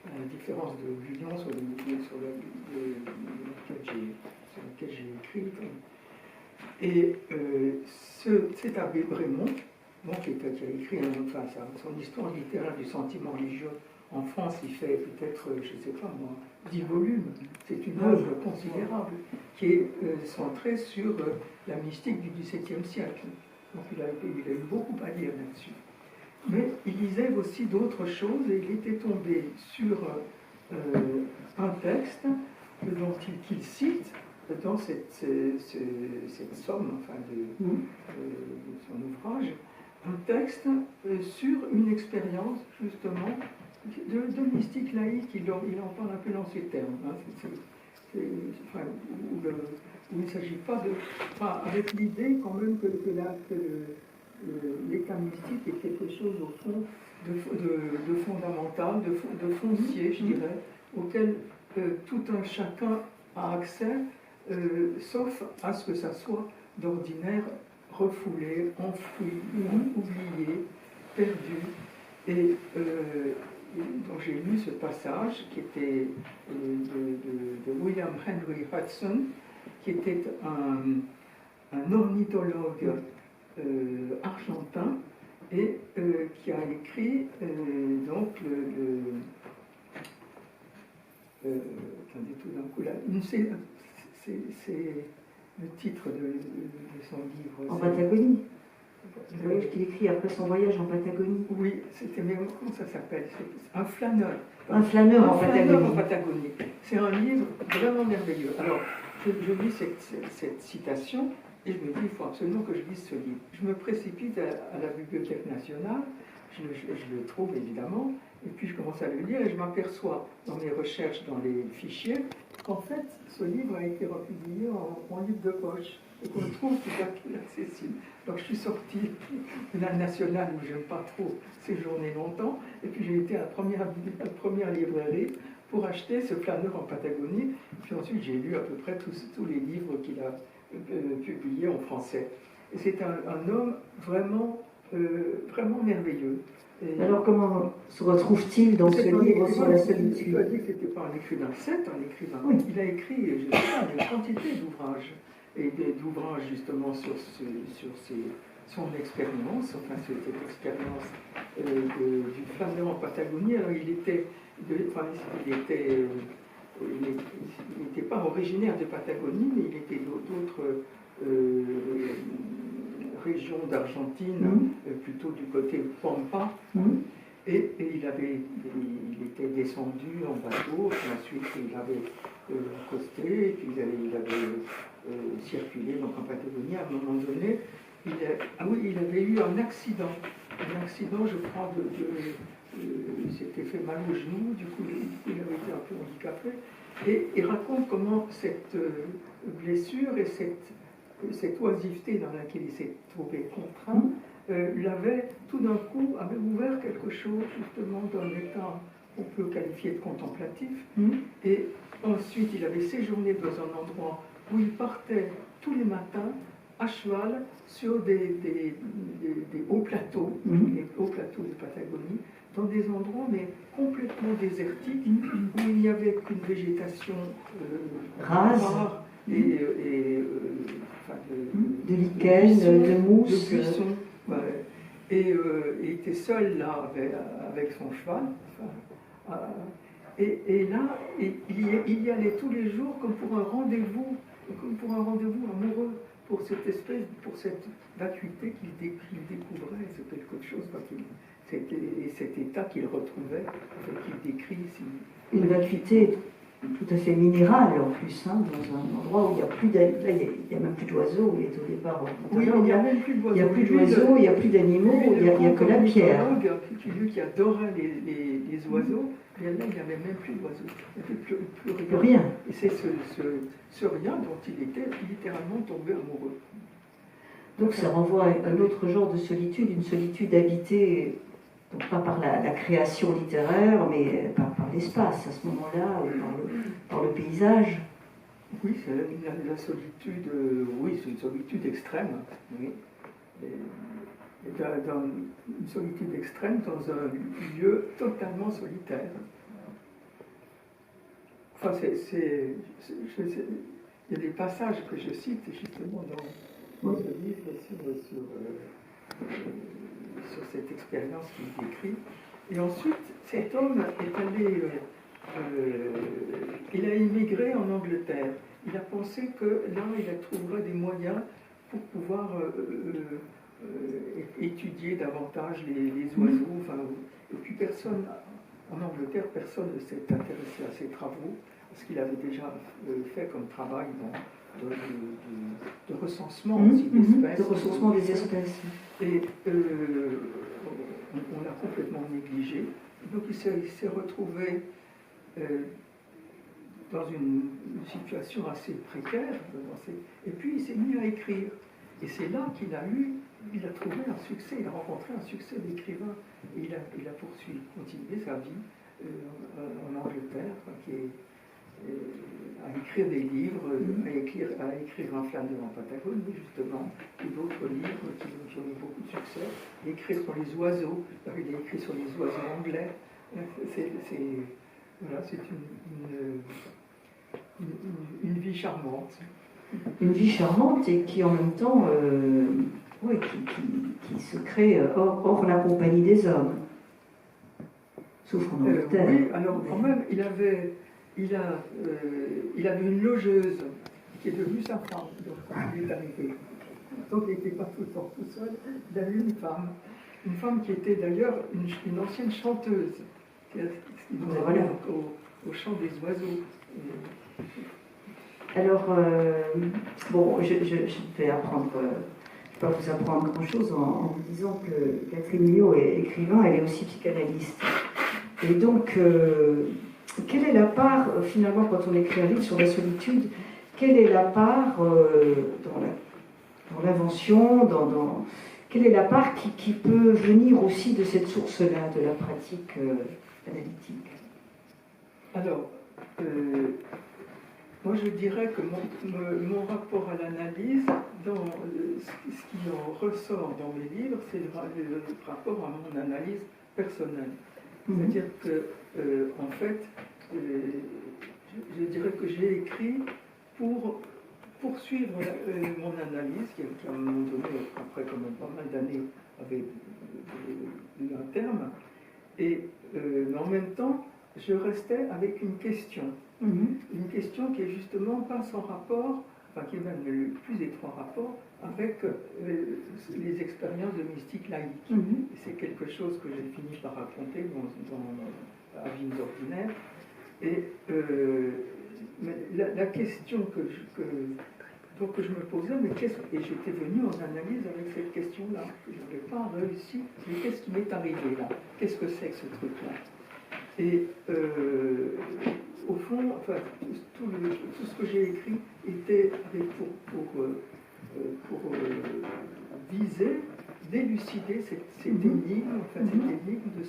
Speaker 2: à la différence de Guyon sur lequel j'ai écrit. Et cet abbé Brémond, qui a écrit son histoire littéraire du sentiment religieux en France, il fait peut-être, je ne sais pas moi, 10 volumes. C'est une œuvre considérable qui est centrée sur la mystique du XVIIe siècle. Donc il a eu beaucoup à dire là-dessus. Mais il lisait aussi d'autres choses et il était tombé sur un texte qu'il cite dans cette somme de son ouvrage, un texte sur une expérience justement de mystique laïque. Il en parle un peu dans ces termes, où il ne s'agit pas avec l'idée quand même que l'état mystique est quelque chose au fond de fondamental, de foncier, je dirais, auquel tout un chacun a accès, sauf à ce que ça soit d'ordinaire refoulé, enfoui, oublié, perdu. Et donc j'ai lu ce passage qui était de William Henry Hudson, qui était un ornithologue argentin et qui a écrit donc attendez, tout d'un coup, là, c'est le titre de son livre.
Speaker 3: En Patagonie. Le voyage qu'il écrit après son voyage en Patagonie.
Speaker 2: Oui, c'était, mais comment ça s'appelle? C'est Un flâneur.
Speaker 3: Un flâneur en
Speaker 2: flâneur
Speaker 3: Patagonie.
Speaker 2: en Patagonie. C'est un livre vraiment merveilleux. Alors, je lis cette citation et je me dis, il faut absolument que je lise ce livre. Je me précipite à la Bibliothèque nationale, je le trouve évidemment, et puis je commence à le lire et je m'aperçois dans mes recherches dans les fichiers qu'en fait, ce livre a été republié en livre de poche et qu'on le trouve tout à fait accessible. Donc je suis sortie de la nationale où je n'aime pas trop séjourner longtemps, et puis j'ai été à la première librairie pour acheter ce flâneur en Patagonie. Puis ensuite j'ai lu à peu près tous les livres qu'il a publiés en français. Et c'est un homme vraiment, vraiment merveilleux. Et
Speaker 3: alors comment se retrouve-t-il dans ce livre sur la solitude?
Speaker 2: Il a dit que ce n'était pas un écrivain, c'est un écrivain.
Speaker 3: Oui.
Speaker 2: Il a écrit, je sais pas, une quantité d'ouvrages, et d'ouvrages justement sur son expérience, enfin cette expérience du flâneur en Patagonie. Alors il n'était pas originaire de Patagonie, mais il était d'autres régions d'Argentine, plutôt du côté Pampa. Et il était descendu en bateau, puis ensuite il avait accosté, puis il avait circulé donc en Patagonie. À un moment donné, il avait eu un accident. Je crois, il s'était fait mal au genou, du coup il avait été un peu handicapé. Et il raconte comment cette blessure et cette oisiveté dans laquelle il s'est trouvé contraint l'avait tout d'un coup avait ouvert quelque chose justement d'un état qu'on peut qualifier de contemplatif. Et ensuite il avait séjourné dans un endroit où il partait tous les matins à cheval sur des hauts plateaux, les hauts plateaux de Patagonie, dans des endroits mais complètement désertiques où il n'y avait qu'une végétation rare et
Speaker 3: de lichen, de mousse,
Speaker 2: de buissons. Et il était seul là avec son cheval. Et là, il y allait tous les jours comme pour un rendez-vous amoureux, pour cette vacuité qu'il découvrait. C'est quelque chose, cet état qu'il retrouvait, qu'il décrit ici.
Speaker 3: Une vacuité tout à fait minérale en plus, dans un endroit où il n'y a plus il y a même plus d'oiseaux. Il est au départ.
Speaker 2: Oui, il n'y a même plus d'oiseaux.
Speaker 3: Il n'y a plus d'oiseaux, il n'y a plus d'animaux, il n'y a que la pierre.
Speaker 2: Lui qui adorait les oiseaux, et là il n'y avait même plus d'oiseaux. Il n'y avait plus
Speaker 3: rien.
Speaker 2: Et c'est ce rien dont il était littéralement tombé amoureux.
Speaker 3: Donc ça renvoie à un autre genre de solitude, une solitude habitée, donc pas par la création littéraire, mais par l'espace à ce moment-là, par le paysage.
Speaker 2: Oui, c'est la solitude, oui, c'est une solitude extrême. Oui. Une solitude extrême dans un lieu totalement solitaire. Enfin, il y a des passages que je cite justement dans ce livre sur cette expérience qu'il décrit. Et ensuite, cet homme est allé, il a immigré en Angleterre. Il a pensé que là, il trouverait des moyens pour pouvoir étudier davantage les oiseaux. Enfin, et puis en Angleterre, personne ne s'est intéressé à ses travaux, parce qu'il avait déjà fait comme travail de recensement aussi d'espèces.
Speaker 3: De recensement des espèces.
Speaker 2: Et on l'a complètement négligé. Donc il s'est retrouvé dans une situation assez précaire, et puis il s'est mis à écrire. Et c'est là qu'il a trouvé un succès, il a rencontré un succès d'écrivain. Et il a continué sa vie en Angleterre, à écrire des livres, à écrire Un flâneur en Patagonie, justement, et d'autres livres qui ont eu beaucoup de succès. Écrire sur les oiseaux, il a écrit sur les oiseaux anglais. C'est une vie charmante.
Speaker 3: Une vie charmante et qui en même temps qui se crée hors la compagnie des hommes. Sauf en Angleterre.
Speaker 2: Oui, alors quand même, il avait il avait une logeuse qui est devenue sa femme, donc quand il est arrivé. Donc il n'était pas tout le temps tout seul, il avait une femme qui était d'ailleurs une ancienne chanteuse, qui nous
Speaker 3: Voilà.
Speaker 2: au chant des oiseaux.
Speaker 3: Alors, bon, je vais apprendre, je ne vais pas vous apprendre grand-chose en vous disant que Catherine Milhaud est écrivain, elle est aussi psychanalyste. Et donc, quelle est la part, finalement, quand on écrit un livre sur la solitude, quelle est la part dans l'invention, quelle est la part qui peut venir aussi de cette source-là, de la pratique analytique?
Speaker 2: Alors, moi je dirais que mon rapport à l'analyse, ce qui en ressort dans mes livres, c'est le rapport à mon analyse personnelle. C'est-à-dire que, en fait, je dirais que j'ai écrit pour poursuivre mon analyse, qui à un moment donné, après quand même pas mal d'années, avait eu un terme, mais en même temps, je restais avec une question. Une question qui est justement pas sans rapport, enfin qui est même le plus étroit rapport avec les expériences de mystique laïque. Et c'est quelque chose que j'ai fini par raconter dans La vie ordinaire. Et mais la question que je me posais, et j'étais venu en analyse avec cette question-là, que je n'avais pas réussi, mais qu'est-ce qui m'est arrivé là? Qu'est-ce que c'est que ce truc-là? Et au fond, enfin, tout ce que j'ai écrit était pour viser, d'élucider cette énigme, enfin, cette énigme de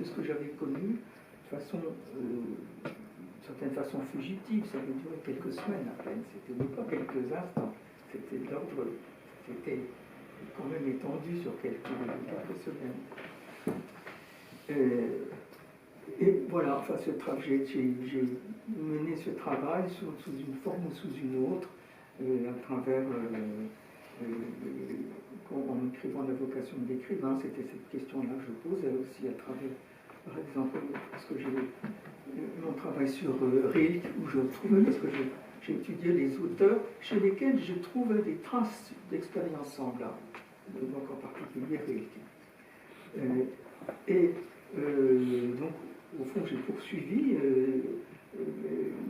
Speaker 2: ce que j'avais connu de façon, d'une certaine façon fugitive. Ça avait duré quelques semaines à peine, c'était même pas quelques instants, c'était quand même étendu sur quelques semaines. Et voilà, enfin, j'ai mené ce travail sous une forme ou sous une autre, à travers, en écrivant la vocation de l'écrivain, c'était cette question-là que je posais aussi à travers, par exemple, parce que j'ai mon travail sur Rilke, où je trouvais, parce que j'ai étudié les auteurs chez lesquels je trouvais des traces d'expériences semblables, donc en particulier Rilke. Donc, au fond, j'ai poursuivi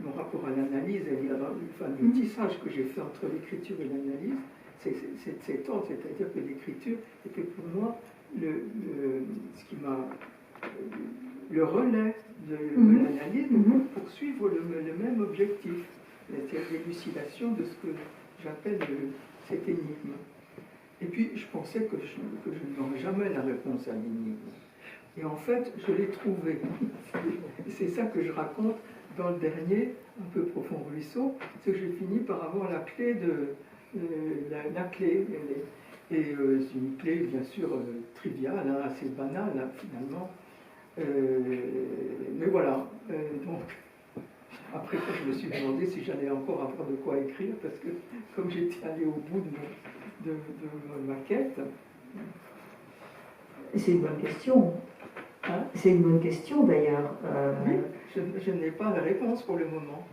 Speaker 2: mon rapport à l'analyse, le tissage que j'ai fait entre l'écriture et l'analyse, c'est cet ordre, c'est-à-dire que l'écriture était pour moi ce qui m'a le relais de l'analyse pour poursuivre le même objectif, c'est-à-dire l'élucidation de ce que j'appelle cette énigme. Et puis, je pensais que je n'aurais jamais la réponse à l'énigme. Et en fait, je l'ai trouvé. C'est ça que je raconte dans le dernier, un peu profond ruisseau, c'est que j'ai fini par avoir la clé la clé. Et c'est une clé, bien sûr, triviale, hein, assez banale, hein, finalement. Mais voilà. Donc, après, je me suis demandé si j'allais encore avoir de quoi écrire, parce que comme j'étais allé au bout de ma quête.
Speaker 3: C'est une bonne question. Hein? C'est une bonne question d'ailleurs.
Speaker 2: Oui, je n'ai pas la réponse pour le moment.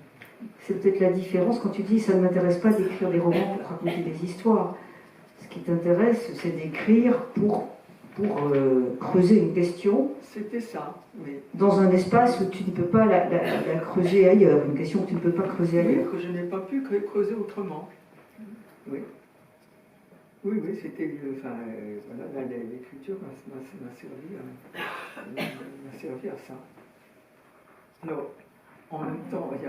Speaker 3: C'est peut-être la différence quand tu dis ça ne m'intéresse pas d'écrire des romans pour raconter des histoires. Ce qui t'intéresse, c'est d'écrire pour creuser une question.
Speaker 2: C'était ça, oui.
Speaker 3: Dans un espace où tu ne peux pas la creuser ailleurs, une question que tu ne peux pas creuser ailleurs.
Speaker 2: Oui, que je n'ai pas pu creuser autrement. Oui. Oui, c'était. Voilà, l'écriture m'a servi à ça. Alors, en même temps, il y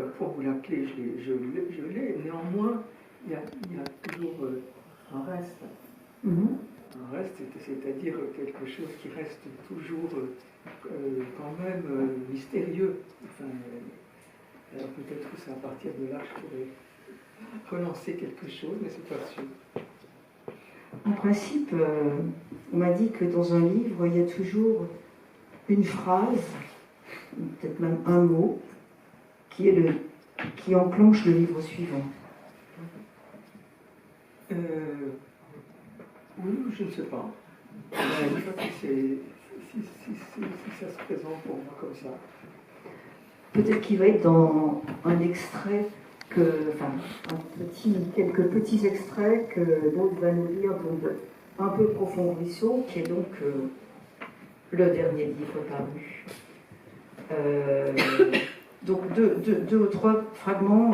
Speaker 2: a la fois où la clé, je l'ai, néanmoins, il y a toujours un reste. Un reste, c'est-à-dire quelque chose qui reste toujours quand même mystérieux. Enfin, alors peut-être que c'est à partir de là que je pourrais relancer quelque chose, mais c'est pas sûr.
Speaker 3: En principe, on m'a dit que dans un livre, il y a toujours une phrase, peut-être même un mot, qui enclenche le livre suivant.
Speaker 2: Oui, je ne sais pas. Je ne sais pas si ça se présente pour moi comme ça.
Speaker 1: peut-être qu'il va être dans un extrait, quelques petits extraits que Maud va nous lire, donc Un peu profond ruisseau, qui est donc le dernier livre paru. Donc deux ou trois fragments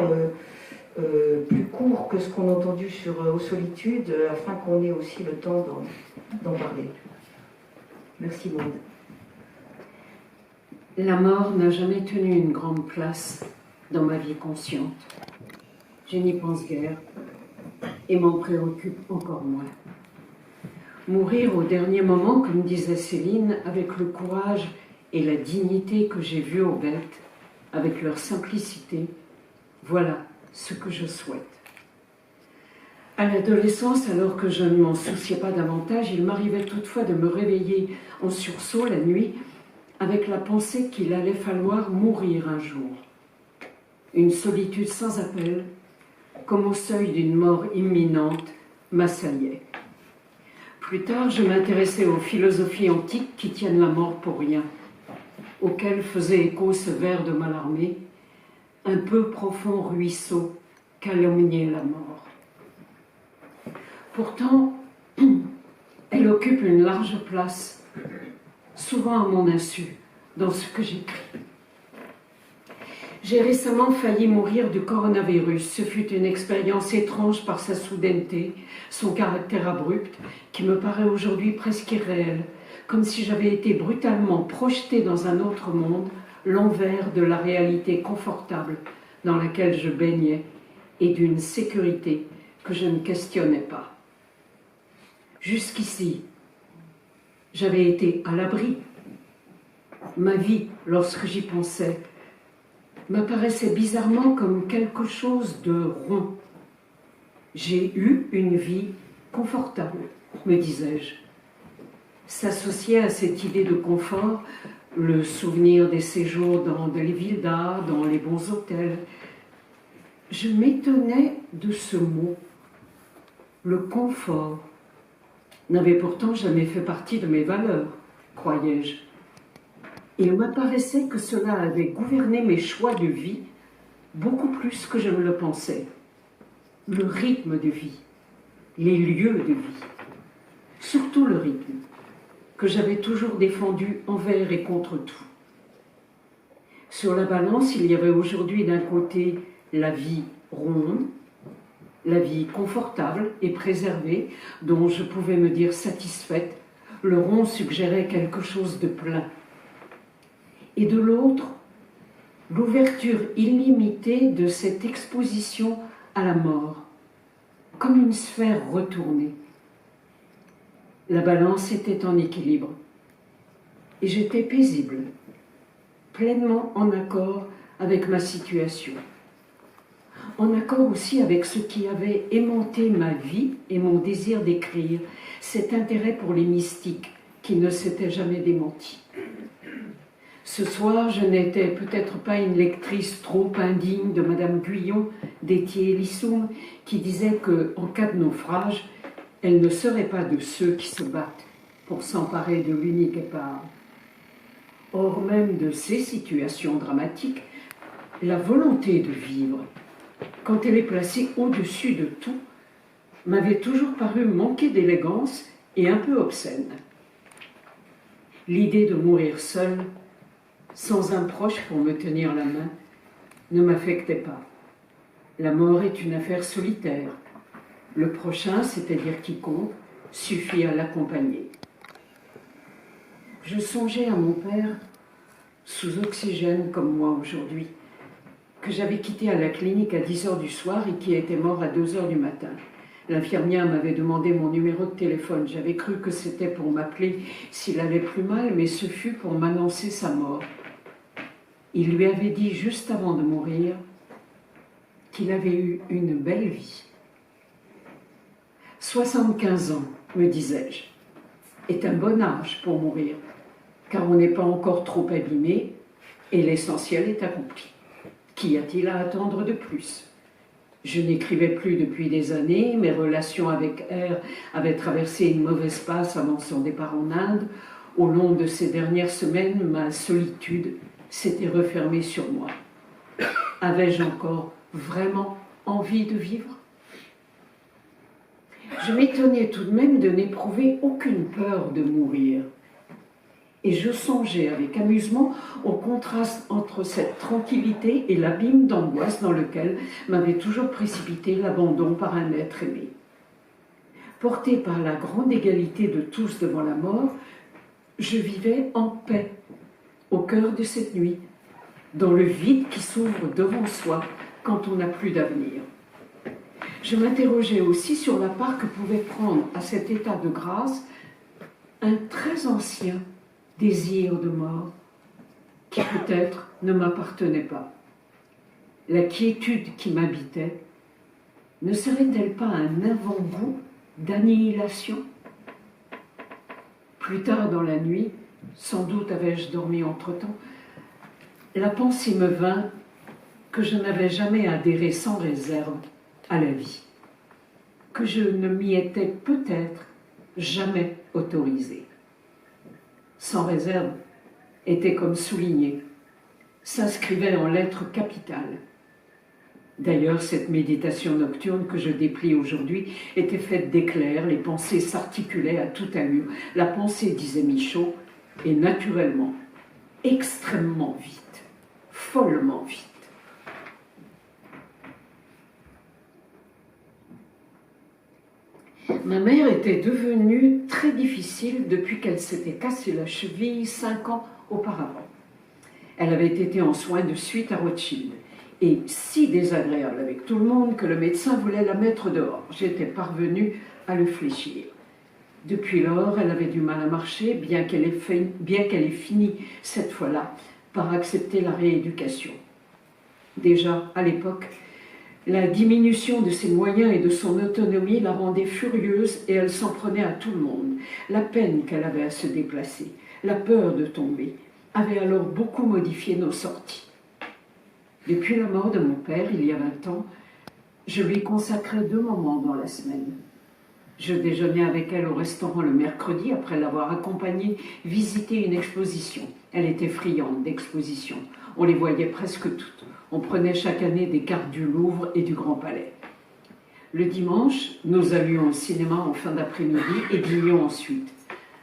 Speaker 1: plus courts que ce qu'on a entendu sur Aux Solitudes, afin qu'on ait aussi le temps d'en parler. Merci Maud.
Speaker 3: La mort n'a jamais tenu une grande place dans ma vie consciente. Je n'y pense guère et m'en préoccupe encore moins. Mourir au dernier moment, comme disait Céline, avec le courage et la dignité que j'ai vus aux bêtes, avec leur simplicité, voilà ce que je souhaite. À l'adolescence, alors que je ne m'en souciais pas davantage, il m'arrivait toutefois de me réveiller en sursaut la nuit avec la pensée qu'il allait falloir mourir un jour. Une solitude sans appel, comme au seuil d'une mort imminente, m'assaillait. Plus tard, je m'intéressais aux philosophies antiques qui tiennent la mort pour rien, auxquelles faisait écho ce vers de Mallarmé, un peu profond ruisseau calomniait la mort. Pourtant, elle occupe une large place, souvent à mon insu, dans ce que j'écris. J'ai récemment failli mourir du coronavirus. Ce fut une expérience étrange par sa soudaineté, son caractère abrupt, qui me paraît aujourd'hui presque irréel, comme si j'avais été brutalement projetée dans un autre monde, l'envers de la réalité confortable dans laquelle je baignais et d'une sécurité que je ne questionnais pas. Jusqu'ici, j'avais été à l'abri. Ma vie, lorsque j'y pensais, m'apparaissait bizarrement comme quelque chose de rond. J'ai eu une vie confortable, me disais-je. S'associait à cette idée de confort le souvenir des séjours dans les villes d'art, dans les bons hôtels. Je m'étonnais de ce mot. Le confort n'avait pourtant jamais fait partie de mes valeurs, croyais-je. Il m'apparaissait que cela avait gouverné mes choix de vie beaucoup plus que je ne le pensais. Le rythme de vie, les lieux de vie, surtout le rythme, que j'avais toujours défendu envers et contre tout. Sur la balance, il y avait aujourd'hui d'un côté la vie ronde, la vie confortable et préservée, dont je pouvais me dire satisfaite. Le rond suggérait quelque chose de plein. Et de l'autre, l'ouverture illimitée de cette exposition à la mort, comme une sphère retournée. La balance était en équilibre, et j'étais paisible, pleinement en accord avec ma situation, en accord aussi avec ce qui avait aimanté ma vie et mon désir d'écrire, cet intérêt pour les mystiques qui ne s'était jamais démenti. Ce soir, je n'étais peut-être pas une lectrice trop indigne de Madame Guyon d'Étier-Lissoum, qui disait qu'en cas de naufrage, elle ne serait pas de ceux qui se battent pour s'emparer de l'unique épave. Or, même de ces situations dramatiques, la volonté de vivre, quand elle est placée au-dessus de tout, m'avait toujours paru manquer d'élégance et un peu obscène. L'idée de mourir seule, sans un proche pour me tenir la main, ne m'affectait pas. La mort est une affaire solitaire. Le prochain, c'est-à-dire quiconque, suffit à l'accompagner. Je songeais à mon père, sous oxygène comme moi aujourd'hui, que j'avais quitté à la clinique à 10h du soir et qui était mort à 2h du matin. L'infirmière m'avait demandé mon numéro de téléphone. J'avais cru que c'était pour m'appeler s'il allait plus mal, mais ce fut pour m'annoncer sa mort. Il lui avait dit juste avant de mourir qu'il avait eu une belle vie. 75 ans, me disais-je, est un bon âge pour mourir, car on n'est pas encore trop abîmé et l'essentiel est accompli. Qu'y a-t-il à attendre de plus ? Je n'écrivais plus depuis des années, mes relations avec R avaient traversé une mauvaise passe avant son départ en Inde. Au long de ces dernières semaines, ma solitude s'était refermée sur moi. Avais-je encore vraiment envie de vivre? Je m'étonnais tout de même de n'éprouver aucune peur de mourir. Et je songeais avec amusement au contraste entre cette tranquillité et l'abîme d'angoisse dans lequel m'avait toujours précipité l'abandon par un être aimé. Porté par la grande égalité de tous devant la mort, je vivais en paix au cœur de cette nuit, dans le vide qui s'ouvre devant soi quand on n'a plus d'avenir. Je m'interrogeais aussi sur la part que pouvait prendre à cet état de grâce un très ancien désir de mort qui peut-être ne m'appartenait pas. La quiétude qui m'habitait ne serait-elle pas un avant-goût d'annihilation? Plus tard dans la nuit, sans doute avais-je dormi entre-temps, la pensée me vint que je n'avais jamais adhéré sans réserve à la vie, que je ne m'y étais peut-être jamais autorisé. Sans réserve était comme souligné, s'inscrivait en lettres capitales. D'ailleurs, cette méditation nocturne que je déplie aujourd'hui était faite d'éclairs, les pensées s'articulaient à toute allure. La pensée, disait Michaud, est naturellement, extrêmement vite, follement vite. Ma mère était devenue très difficile depuis qu'elle s'était cassé la cheville 5 ans auparavant. Elle avait été en soins de suite à Rothschild et si désagréable avec tout le monde que le médecin voulait la mettre dehors. J'étais parvenue à le fléchir. Depuis lors, elle avait du mal à marcher, bien qu'elle ait fini cette fois-là par accepter la rééducation. Déjà, à l'époque, la diminution de ses moyens et de son autonomie la rendait furieuse et elle s'en prenait à tout le monde. La peine qu'elle avait à se déplacer, la peur de tomber, avaient alors beaucoup modifié nos sorties. Depuis la mort de mon père, il y a 20 ans, je lui consacrais 2 moments dans la semaine. Je déjeunais avec elle au restaurant le mercredi après l'avoir accompagnée visiter une exposition. Elle était friande d'expositions. On les voyait presque toutes. On prenait chaque année des cartes du Louvre et du Grand Palais. Le dimanche, nous allions au cinéma en fin d'après-midi et dînions ensuite.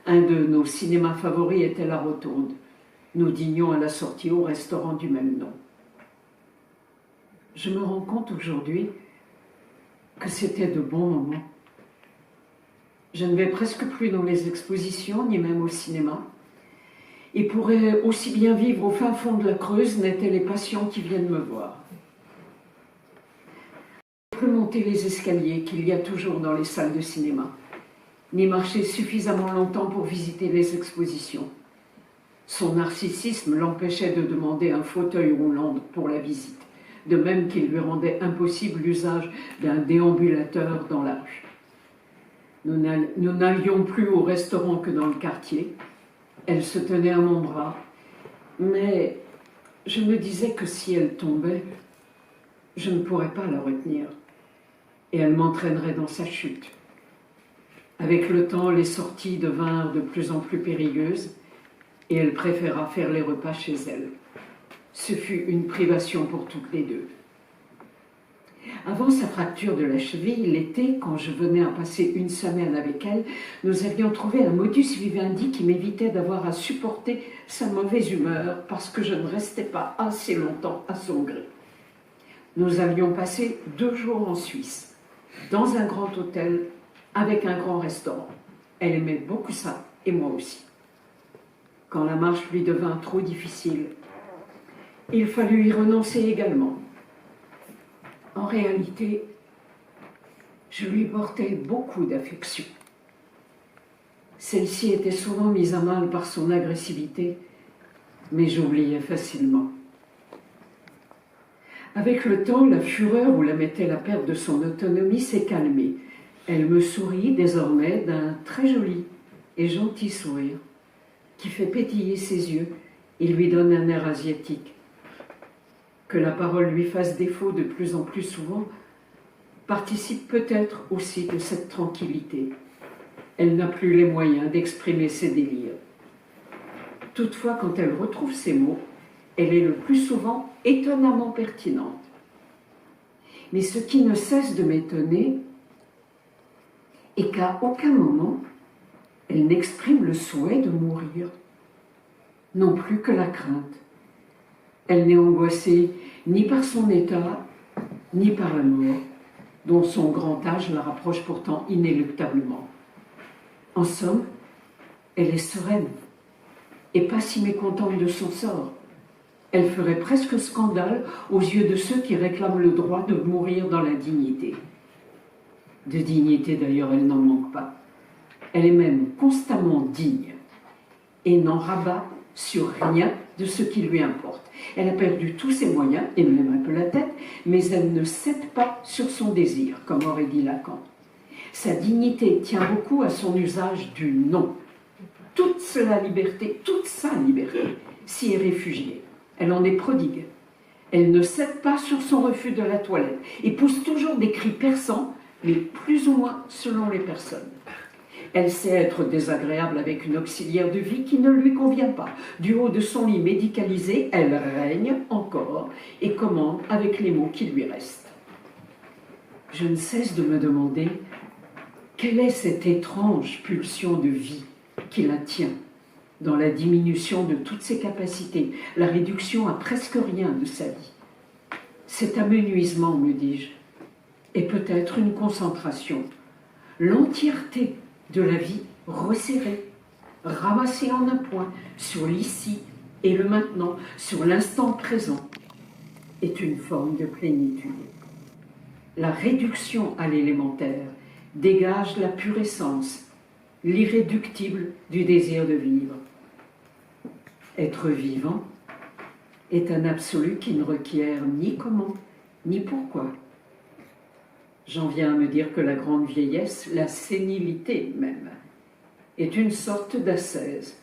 Speaker 3: Un de nos cinémas favoris était La Rotonde. Nous dînions à la sortie au restaurant du même nom. Je me rends compte aujourd'hui que c'était de bons moments. Je ne vais presque plus dans les expositions, ni même au cinéma, et pourrais aussi bien vivre au fin fond de la Creuse n'étaient les patients qui viennent me voir. Je ne peux plus monter les escaliers qu'il y a toujours dans les salles de cinéma, ni marcher suffisamment longtemps pour visiter les expositions. Son narcissisme l'empêchait de demander un fauteuil roulant pour la visite, de même qu'il lui rendait impossible l'usage d'un déambulateur dans la rue. Nous n'allions plus au restaurant que dans le quartier. Elle se tenait à mon bras, mais je me disais que si elle tombait, je ne pourrais pas la retenir, et elle m'entraînerait dans sa chute. Avec le temps, les sorties devinrent de plus en plus périlleuses, et elle préféra faire les repas chez elle. Ce fut une privation pour toutes les deux. Avant sa fracture de la cheville, l'été, quand je venais à passer une semaine avec elle, nous avions trouvé un modus vivendi qui m'évitait d'avoir à supporter sa mauvaise humeur parce que je ne restais pas assez longtemps à son gré. Nous avions passé 2 jours en Suisse, dans un grand hôtel, avec un grand restaurant. Elle aimait beaucoup ça, et moi aussi. Quand la marche lui devint trop difficile, il fallut y renoncer également. En réalité, je lui portais beaucoup d'affection. Celle-ci était souvent mise à mal par son agressivité, mais j'oubliais facilement. Avec le temps, la fureur où la mettait la perte de son autonomie s'est calmée. Elle me sourit désormais d'un très joli et gentil sourire qui fait pétiller ses yeux et lui donne un air asiatique. Que la parole lui fasse défaut de plus en plus souvent participe peut-être aussi de cette tranquillité. Elle n'a plus les moyens d'exprimer ses délires. Toutefois, quand elle retrouve ses mots, Elle est le plus souvent étonnamment pertinente. Mais ce qui ne cesse de m'étonner est qu'à aucun moment, elle n'exprime le souhait de mourir, non plus que la crainte. Elle n'est angoissée ni par son état, ni par la mort, dont son grand âge la rapproche pourtant inéluctablement. En somme, elle est sereine et pas si mécontente de son sort. Elle ferait presque scandale aux yeux de ceux qui réclament le droit de mourir dans la dignité. De dignité d'ailleurs, elle n'en manque pas. Elle est même constamment digne et n'en rabat sur rien de ce qui lui importe. Elle a perdu tous ses moyens, et même un peu la tête, mais elle ne cède pas sur son désir, comme aurait dit Lacan. Sa dignité tient beaucoup à son usage du non. Toute sa liberté s'y est réfugiée. Elle en est prodigue. Elle ne cède pas sur son refus de la toilette et pousse toujours des cris perçants, mais plus ou moins selon les personnes. Elle sait être désagréable avec une auxiliaire de vie qui ne lui convient pas. Du haut de son lit médicalisé, elle règne encore et commande avec les mots qui lui restent. Je ne cesse de me demander quelle est cette étrange pulsion de vie qui la tient dans la diminution de toutes ses capacités, la réduction à presque rien de sa vie. Cet amenuisement, me dis-je, est peut-être une concentration, l'entièreté de la vie resserrée, ramassée en un point sur l'ici et le maintenant, sur l'instant présent, est une forme de plénitude. La réduction à l'élémentaire dégage la pure essence, l'irréductible du désir de vivre. Être vivant est un absolu qui ne requiert ni comment, ni pourquoi. J'en viens à me dire que la grande vieillesse, la sénilité même, est une sorte d'ascèse,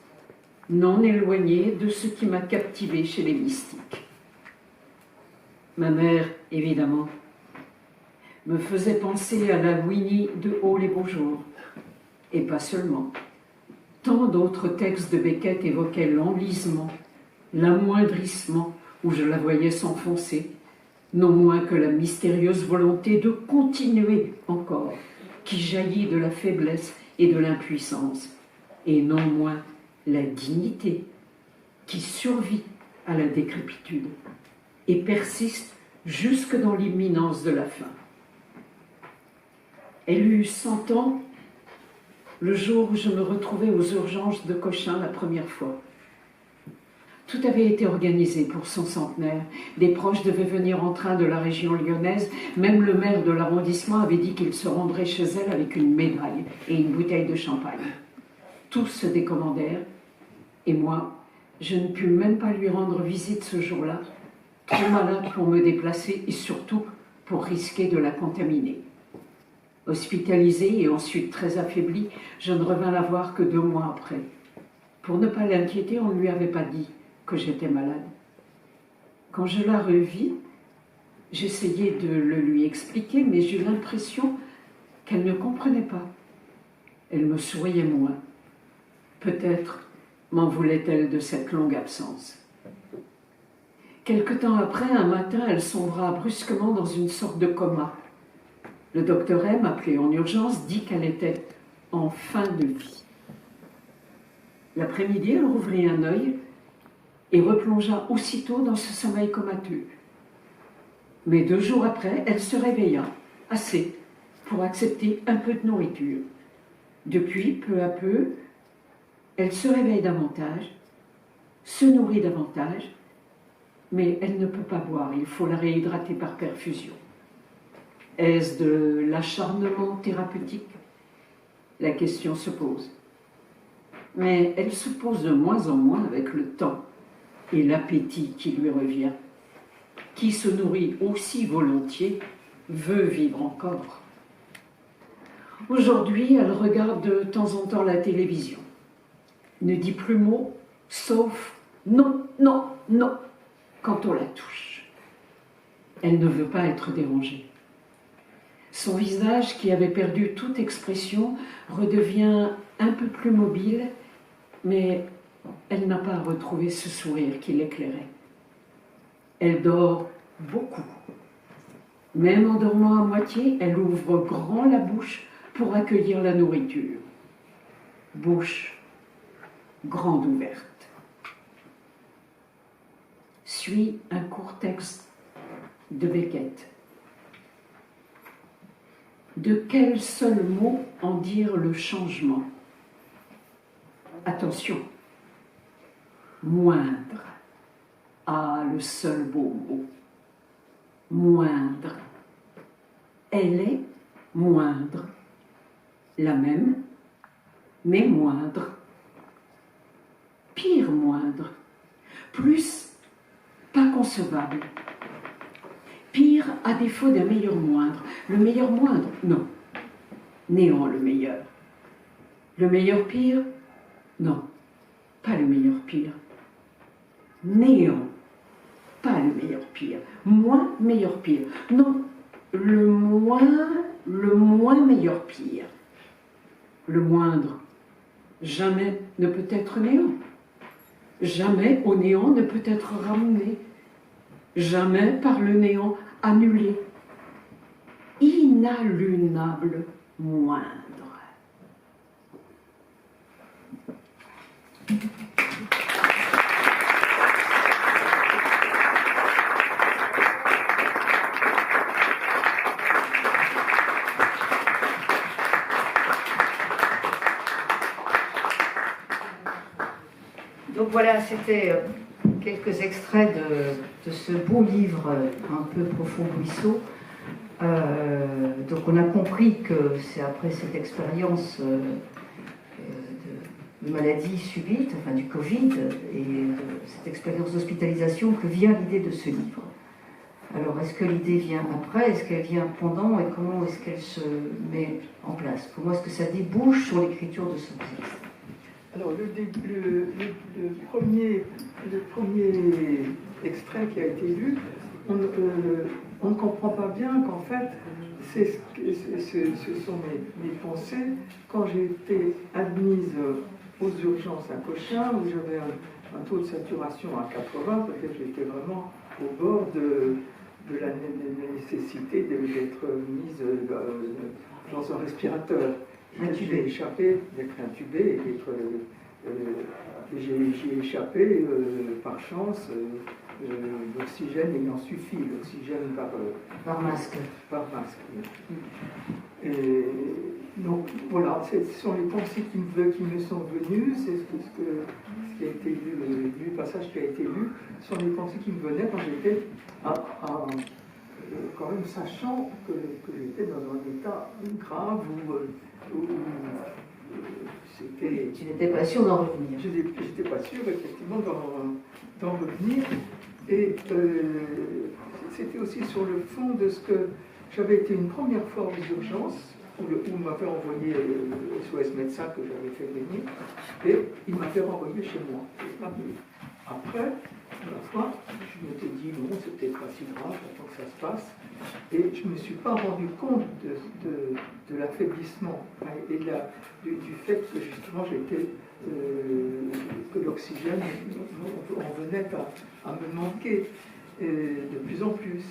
Speaker 3: non éloignée de ce qui m'a captivé chez les mystiques. Ma mère, évidemment, me faisait penser à la Winnie de Haut les Beaux Jours, et pas seulement. Tant d'autres textes de Beckett évoquaient l'enlisement, l'amoindrissement, où je la voyais s'enfoncer, non moins que la mystérieuse volonté de continuer encore, qui jaillit de la faiblesse et de l'impuissance, et non moins la dignité, qui survit à la décrépitude et persiste jusque dans l'imminence de la fin. Elle eut 100 ans le jour où je me retrouvais aux urgences de Cochin la première fois. Tout avait été organisé pour son centenaire. Des proches devaient venir en train de la région lyonnaise. Même le maire de l'arrondissement avait dit qu'il se rendrait chez elle avec une médaille et une bouteille de champagne. Tous se décommandèrent, et moi, je ne pus même pas lui rendre visite ce jour-là, trop malade pour me déplacer et surtout pour risquer de la contaminer. Hospitalisée et ensuite très affaiblie, je ne revins la voir que 2 mois après. Pour ne pas l'inquiéter, on ne lui avait pas dit que j'étais malade. Quand je la revis, j'essayais de le lui expliquer, mais j'eus l'impression qu'elle ne comprenait pas. Elle me souriait moins. Peut-être m'en voulait-elle de cette longue absence. Quelque temps après, un matin, elle sombra brusquement dans une sorte de coma. Le docteur M, appelé en urgence, dit qu'elle était en fin de vie. L'après-midi, elle rouvrit un œil et replongea aussitôt dans ce sommeil comateux. Mais 2 jours après, elle se réveilla, assez pour accepter un peu de nourriture. Depuis, peu à peu, elle se réveille davantage, se nourrit davantage, mais elle ne peut pas boire, il faut la réhydrater par perfusion. Est-ce de l'acharnement thérapeutique? La question se pose. Mais elle se pose de moins en moins avec le temps et l'appétit qui lui revient. Qui se nourrit aussi volontiers veut vivre encore. Aujourd'hui, elle regarde de temps en temps la télévision. Ne dit plus mot, sauf non, non, non, quand on la touche. Elle ne veut pas être dérangée. Son visage, qui avait perdu toute expression, redevient un peu plus mobile, mais elle n'a pas retrouvé ce sourire qui l'éclairait. Elle dort beaucoup. Même en dormant à moitié, elle ouvre grand la bouche pour accueillir la nourriture. Bouche grande ouverte. Suit un court texte de Beckett. De quel seul mot en dire le changement? Attention, moindre. Ah, le seul beau mot. Moindre. Elle est moindre. La même, mais moindre. Pire moindre. Plus pas concevable. Pire à défaut d'un meilleur moindre. Le meilleur moindre? Non. Néant le meilleur. Le meilleur pire? Non. Pas le meilleur pire. Néant. Pas le meilleur pire. Moins meilleur pire. Non. Le moins meilleur pire. Le moindre. Jamais ne peut être néant. Jamais au néant ne peut être ramené. Jamais par le néant annulé. Inalunable moindre.
Speaker 1: Donc voilà, c'était quelques extraits de ce beau livre un peu profond ruisseau. Donc on a compris que c'est après cette expérience de maladie subite, enfin du Covid, et de cette expérience d'hospitalisation que vient l'idée de ce livre. Alors est-ce que l'idée vient après, est-ce qu'elle vient pendant, et comment est-ce qu'elle se met en place? Comment est-ce que ça débouche sur l'écriture de ce texte?
Speaker 2: Alors, le premier extrait qui a été lu, on ne comprend pas bien qu'en fait, ce sont mes pensées quand j'ai été admise aux urgences à Cochin, où j'avais un taux de saturation à 80, peut-être que j'étais vraiment au bord de la nécessité d'être mise dans un respirateur. J'ai échappé d'être intubé et j'ai échappé par chance, l'oxygène ayant suffi, l'oxygène
Speaker 1: Par masque.
Speaker 2: Par masque. Et donc voilà, ce sont les pensées qui me sont venues, c'est ce qui a été lu, le passage qui a été lu, ce sont les pensées qui me venaient quand j'étais quand même sachant que j'étais dans un état grave où c'était...
Speaker 1: Tu n'étais pas sûr d'en revenir.
Speaker 2: Je n'étais pas sûr, effectivement, d'en revenir. Et c'était aussi sur le fond de ce que j'avais été une première fois aux urgences, où m'avait envoyé le SOS médecin que j'avais fait venir, et il m'avait renvoyé chez moi. Après, la fois, je m'étais dit, non, c'est peut-être pas si grave, j'attends que ça se passe. Et je ne me suis pas rendu compte de l'affaiblissement et du fait que justement que l'oxygène en venait à me manquer de plus en plus.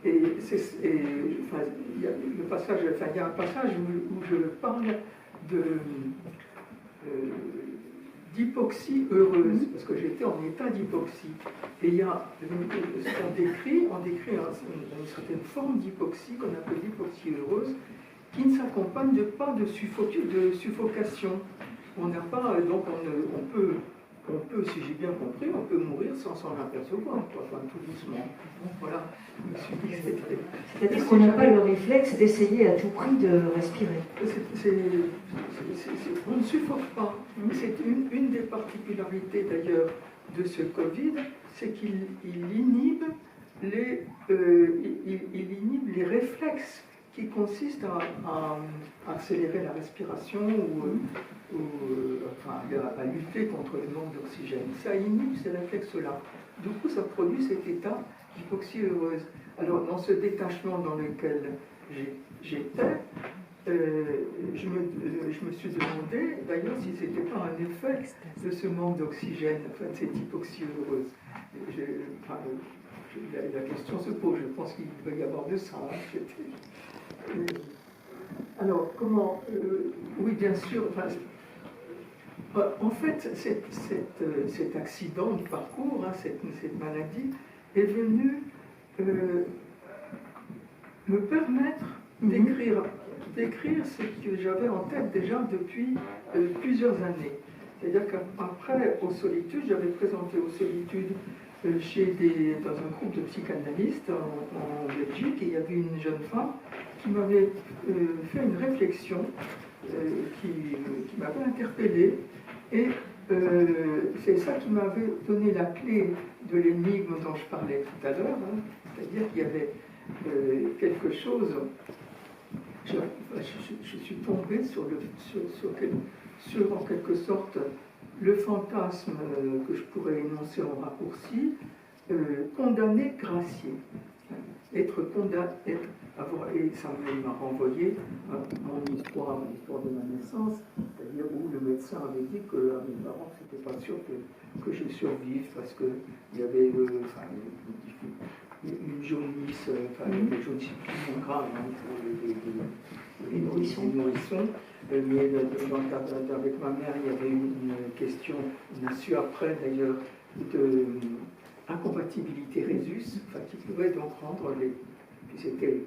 Speaker 2: Et enfin, il y a un passage où je parle d'hypoxie heureuse, parce que j'étais en état d'hypoxie. Et il y a, on décrit une certaine forme d'hypoxie qu'on appelle l'hypoxie heureuse, qui ne s'accompagne pas de suffocation. On n'a pas, donc on peut, si j'ai bien compris, on peut mourir sans s'en apercevoir, enfin tout doucement. Donc voilà,
Speaker 1: c'est-à-dire qu'on n'a pas le réflexe d'essayer à tout prix de respirer.
Speaker 2: On ne suffoque pas. C'est une des particularités d'ailleurs de ce Covid, c'est qu'il inhibe les réflexes qui consistent à accélérer la respiration ou à lutter contre le manque d'oxygène. Ça inhibe ces réflexes-là. Du coup, ça produit cet état d'hypoxie heureuse. Alors, dans ce détachement dans lequel j'étais, je me suis demandé d'ailleurs si ce n'était pas un effet de ce manque d'oxygène, enfin de cette hypoxie heureuse. La question se pose, je pense qu'il va y avoir de ça. Alors, comment oui, bien sûr. En fait, cet accident de parcours, hein, cette maladie, est venu me permettre d'écrire ce que j'avais en tête déjà depuis plusieurs années. C'est-à-dire qu'après, aux Solitudes, j'avais présenté aux Solitudes dans un groupe de psychanalystes en Belgique, et il y avait une jeune femme qui m'avait fait une réflexion qui m'avait interpellé, et c'est ça qui m'avait donné la clé de l'énigme dont je parlais tout à l'heure, hein. C'est-à-dire qu'il y avait quelque chose. Je suis tombé sur en quelque sorte le fantasme que je pourrais énoncer en raccourci, condamné gracié. Être condamné, et ça m'a renvoyé à mon histoire de ma naissance, c'est-à-dire où le médecin avait dit que à mes parents, c'était pas sûr que je survive parce qu'il y avait une jaunisse, une jaunisse plus grave pour les nourrissons. Mais avec ma mère, il y avait une question, on a su après d'ailleurs, de incompatibilité résus, qui pouvait donc rendre c'était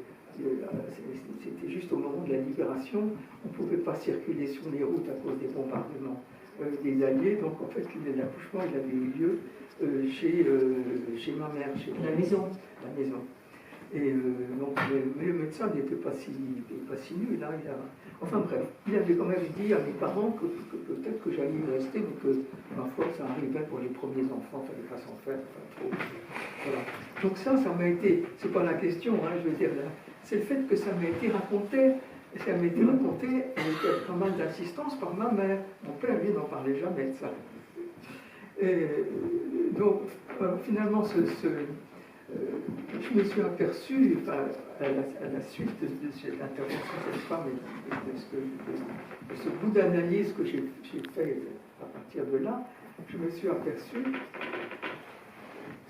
Speaker 2: juste au moment de la libération, on ne pouvait pas circuler sur les routes à cause des bombardements des Alliés, donc en fait l'accouchement il avait eu lieu chez ma mère, chez la maison. Et donc le médecin n'était pas si nul, hein, enfin bref, il avait quand même dit à mes parents que peut-être que j'allais y rester, mais que ma foi ça arrivait pour les premiers enfants, il ne fallait pas s'en faire, trop. Voilà. Donc ça m'a été, c'est pas la question, hein, je veux dire, c'est le fait que ça m'a été raconté. Ça m'a été raconté avec pas mal d'assistance par ma mère. Mon père, lui, n'en parlait jamais de ça. Et donc, finalement, je me suis aperçu, à la suite de cette intervention de cette femme et de ce bout d'analyse que j'ai fait à partir de là, je me suis aperçu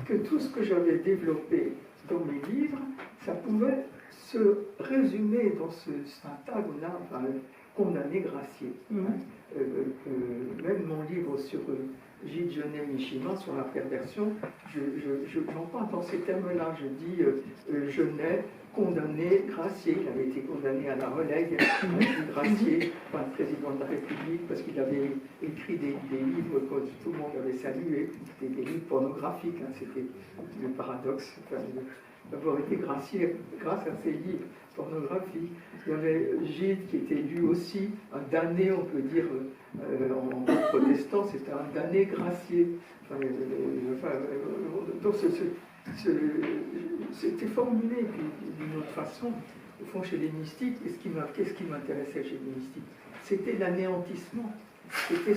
Speaker 2: que tout ce que j'avais développé dans mes livres, ça pouvait se résumer dans ce syntagme-là, condamné gracié. Même mon livre sur Gilles Genet-Mishima, sur la perversion, j'en parle dans ces termes-là. Je dis Genet, condamné, gracié. Il avait été condamné à la relègue, gracié par le président de la République, parce qu'il avait écrit des livres que tout le monde avait salués, des livres pornographiques. Hein, c'était le paradoxe. D'avoir été gracié grâce à ces livres pornographiques. Il y avait Gide qui était lui aussi un damné, on peut dire, en protestant, c'était un damné gracié. Donc c'était formulé d'une autre façon, au fond, chez les mystiques. Et qu'est-ce qui m'intéressait chez les mystiques? C'était l'anéantissement. C'était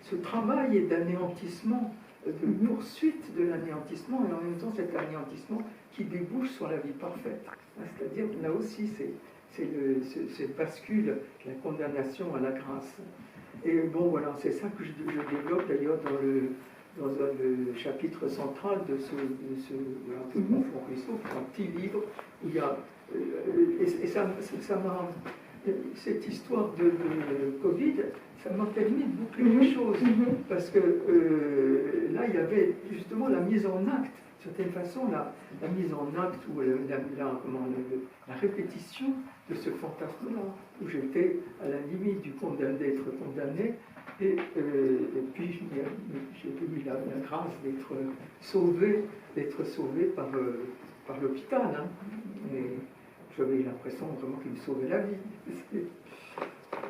Speaker 2: ce travail d'anéantissement, de poursuite de l'anéantissement, et en même temps cet anéantissement qui débouche sur la vie parfaite. C'est-à-dire, là aussi, c'est cette bascule, la condamnation à la grâce. Et bon, voilà, c'est ça que je développe d'ailleurs dans le chapitre central de ce Profond Ruisseau, un petit livre où il y a... et ça m'a... Cette histoire de Covid, ça m'a permis de boucler les choses, parce que là, il y avait justement la mise en acte, d'une certaine façon, la mise en acte, ou la répétition de ce fantasme-là, où j'étais à la limite d'être condamné, et puis j'ai eu la grâce d'être sauvé par l'hôpital. Hein. Et j'avais l'impression vraiment qu'il me sauvait la vie.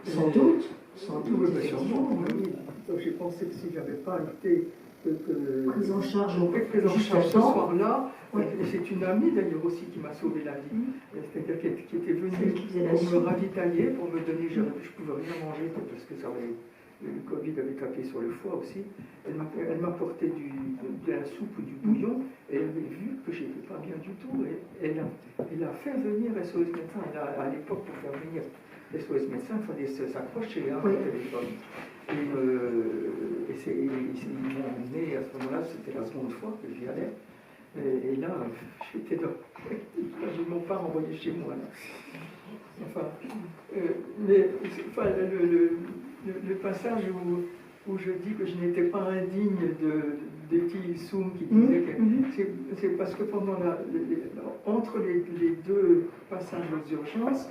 Speaker 3: Sans doute.
Speaker 2: Oui, sûrement, oui. Donc j'ai pensé que si je n'avais pas été
Speaker 3: prise en charge
Speaker 2: ce soir-là, et c'est une amie d'ailleurs aussi qui m'a sauvé la vie. C'est-à-dire qui était venue pour me ravitailler, pour me donner, je ne pouvais rien manger parce que le Covid avait tapé sur le foie aussi. Elle m'apportait de la soupe ou du bouillon, et elle avait vu que je n'étais pas bien du tout. Et il a fait venir SOS Médecins. À l'époque, pour faire venir SOS Médecins, il fallait s'accrocher au téléphone. Et ils m'ont emmené à ce moment-là, c'était la seconde fois que j'y allais. Et là, j'étais là. Ils ne m'ont pas renvoyé chez moi. Là. Enfin, le passage où je dis que je n'étais pas indigne d'Etty Soum qui disait que c'est parce que pendant entre les deux passages aux urgences,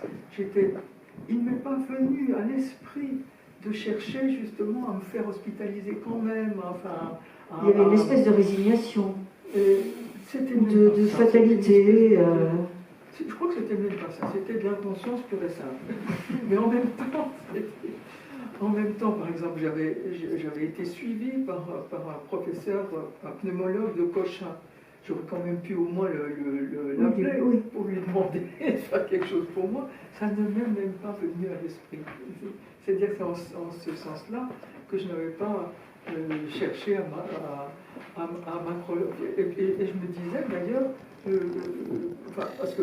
Speaker 2: il ne m'est pas venu à l'esprit de chercher justement à me faire hospitaliser quand même. Enfin,
Speaker 4: il y avait une espèce de résignation, de
Speaker 2: ça,
Speaker 4: fatalité.
Speaker 2: Je crois que c'était même pas ça, c'était de l'inconscience pure et simple. Mais en même temps, par exemple, j'avais été suivi par un professeur, un pneumologue de Cochin. J'aurais quand même pu au moins l'appeler pour lui demander de faire quelque chose pour moi. Ça ne m'est même pas venu à l'esprit. C'est-à-dire que c'est en ce sens-là que je n'avais pas cherché à m'accrocher. Et je me disais d'ailleurs, parce que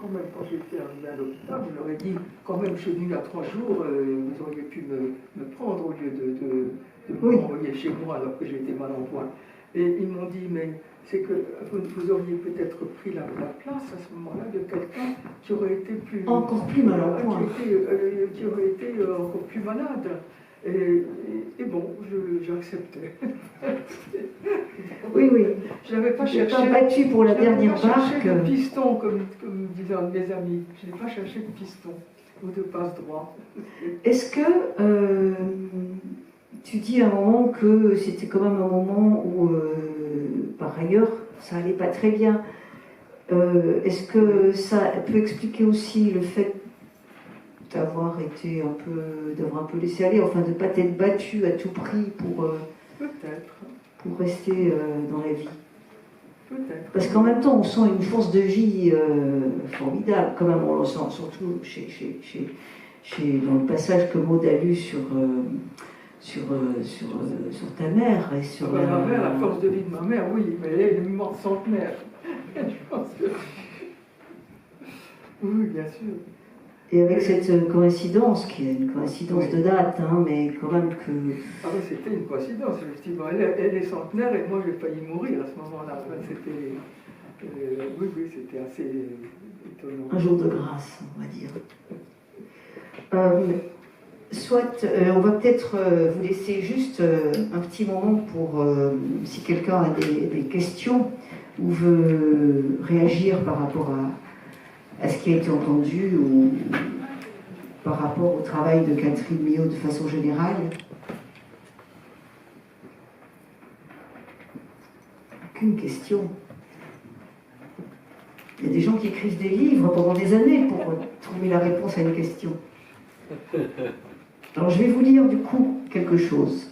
Speaker 2: quand même, quand j'étais arrivé à l'hôpital, je leur ai dit, quand même, je suis venu il y a 3 jours, vous auriez pu me prendre au lieu de me renvoyer chez moi alors que j'étais mal en point. Et ils m'ont dit, mais c'est que vous auriez peut-être pris la place à ce moment-là de quelqu'un qui aurait été
Speaker 4: encore plus mal en point.
Speaker 2: Qui aurait été encore plus malade. Et bon, j'acceptais.
Speaker 4: Oui.
Speaker 2: Je n'avais pas cherché.
Speaker 4: Pas battu pour la dernière barque.
Speaker 2: De piston, comme disaient mes amis. Je n'ai pas cherché de piston ou de passe droit.
Speaker 4: Est-ce que tu dis à un moment que c'était quand même un moment où, par ailleurs, ça allait pas très bien. Est-ce que ça peut expliquer aussi le fait d'avoir un peu laissé aller, enfin de ne pas être battu à tout prix pour rester dans la vie?
Speaker 2: Peut-être.
Speaker 4: Parce qu'en même temps, on sent une force de vie formidable, quand même, on le sent, surtout dans le passage que Maud a lu sur ta mère et sur
Speaker 2: ma mère, la force de vie de ma mère, oui, mais elle est morte centenaire. Je pense que... Oui, bien sûr.
Speaker 4: Et avec cette coïncidence, qui est une coïncidence de date, mais quand même que...
Speaker 2: Ah oui, c'était une coïncidence. Je me suis dit, bon, elle est centenaire et moi j'ai failli mourir à ce moment-là. C'était... oui, c'était assez étonnant.
Speaker 4: Un jour de grâce, on va dire. On va peut-être vous laisser juste un petit moment pour, si quelqu'un a des questions ou veut réagir par rapport à ce qui a été entendu ou par rapport au travail de Catherine Millot de façon générale. Aucune question. Il y a des gens qui écrivent des livres pendant des années pour trouver la réponse à une question. Alors je vais vous lire du coup quelque chose.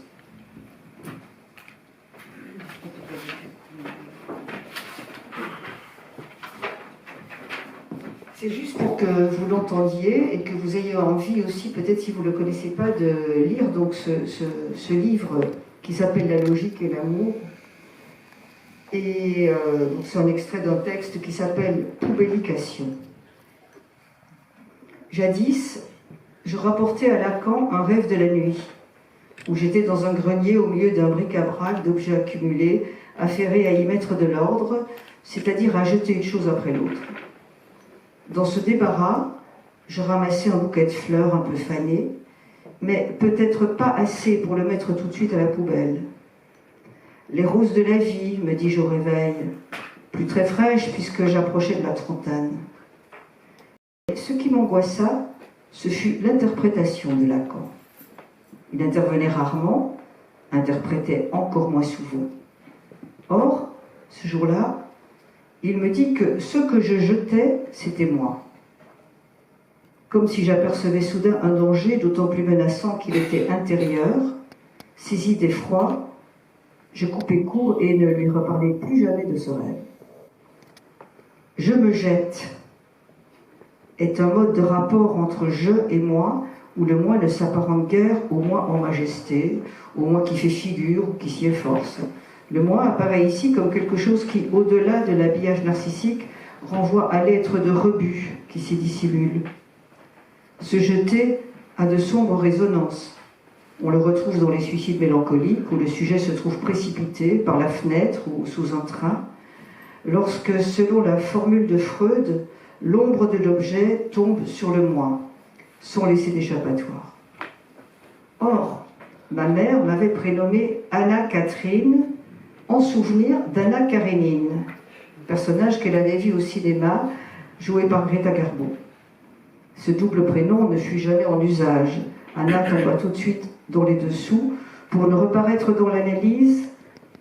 Speaker 4: C'est juste pour que vous l'entendiez et que vous ayez envie aussi, peut-être si vous ne le connaissez pas, de lire donc ce livre qui s'appelle La logique et l'amour. Et c'est un extrait d'un texte qui s'appelle Poubellication. Jadis, je rapportais à Lacan un rêve de la nuit, où j'étais dans un grenier au milieu d'un bric-à-brac d'objets accumulés, affairés à y mettre de l'ordre, c'est-à-dire à jeter une chose après l'autre. Dans ce débarras, je ramassais un bouquet de fleurs un peu fané, mais peut-être pas assez pour le mettre tout de suite à la poubelle. Les roses de la vie, me dis-je au réveil, plus très fraîches puisque j'approchais de la trentaine. Ce qui m'angoissa, ce fut l'interprétation de Lacan. Il intervenait rarement, interprétait encore moins souvent. Or, ce jour-là, il me dit que ce que je jetais, c'était moi. Comme si j'apercevais soudain un danger d'autant plus menaçant qu'il était intérieur, saisi d'effroi, je coupai court et ne lui reparlai plus jamais de ce rêve. Je me jette est un mode de rapport entre je et moi, où le moi ne s'apparente guère au moi en majesté, au moi qui fait figure ou qui s'y efforce. Le moi apparaît ici comme quelque chose qui, au-delà de l'habillage narcissique, renvoie à l'être de rebut qui s'y dissimule. Se jeter a de sombres résonances. On le retrouve dans les suicides mélancoliques, où le sujet se trouve précipité par la fenêtre ou sous un train, lorsque, selon la formule de Freud, l'ombre de l'objet tombe sur le moi, sans laisser d'échappatoire. Or, ma mère m'avait prénommée Anna Catherine en souvenir d'Anna Karénine, personnage qu'elle avait vu au cinéma, joué par Greta Garbo. Ce double prénom ne fut jamais en usage. Anna tomba tout de suite dans les dessous pour ne reparaître dans l'analyse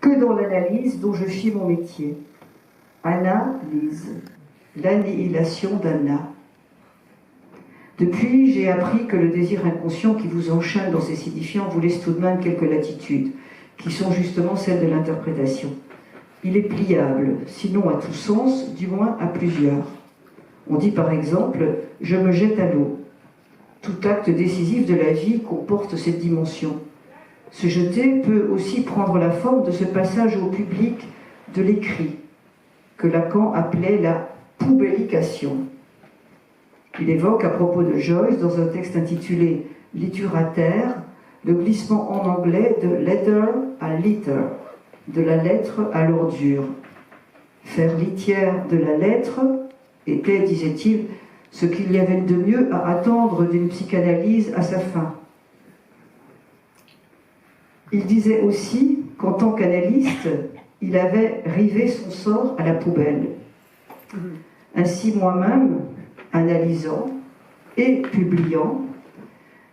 Speaker 4: que dans l'analyse dont je fis mon métier. Analyse, l'annihilation d'Anna. Depuis, j'ai appris que le désir inconscient qui vous enchaîne dans ces signifiants vous laisse tout de même quelques latitudes, qui sont justement celles de l'interprétation. Il est pliable, sinon à tout sens, du moins à plusieurs. On dit par exemple « je me jette à l'eau ». Tout acte décisif de la vie comporte cette dimension. Se jeter peut aussi prendre la forme de ce passage au public de l'écrit, que Lacan appelait la poubellication. Il évoque à propos de Joyce, dans un texte intitulé « Littérateur », le glissement en anglais de « letter à litter », de la lettre à l'ordure. Faire litière de la lettre était, disait-il, ce qu'il y avait de mieux à attendre d'une psychanalyse à sa fin. Il disait aussi qu'en tant qu'analyste, il avait rivé son sort à la poubelle. Ainsi moi-même, analysant et publiant,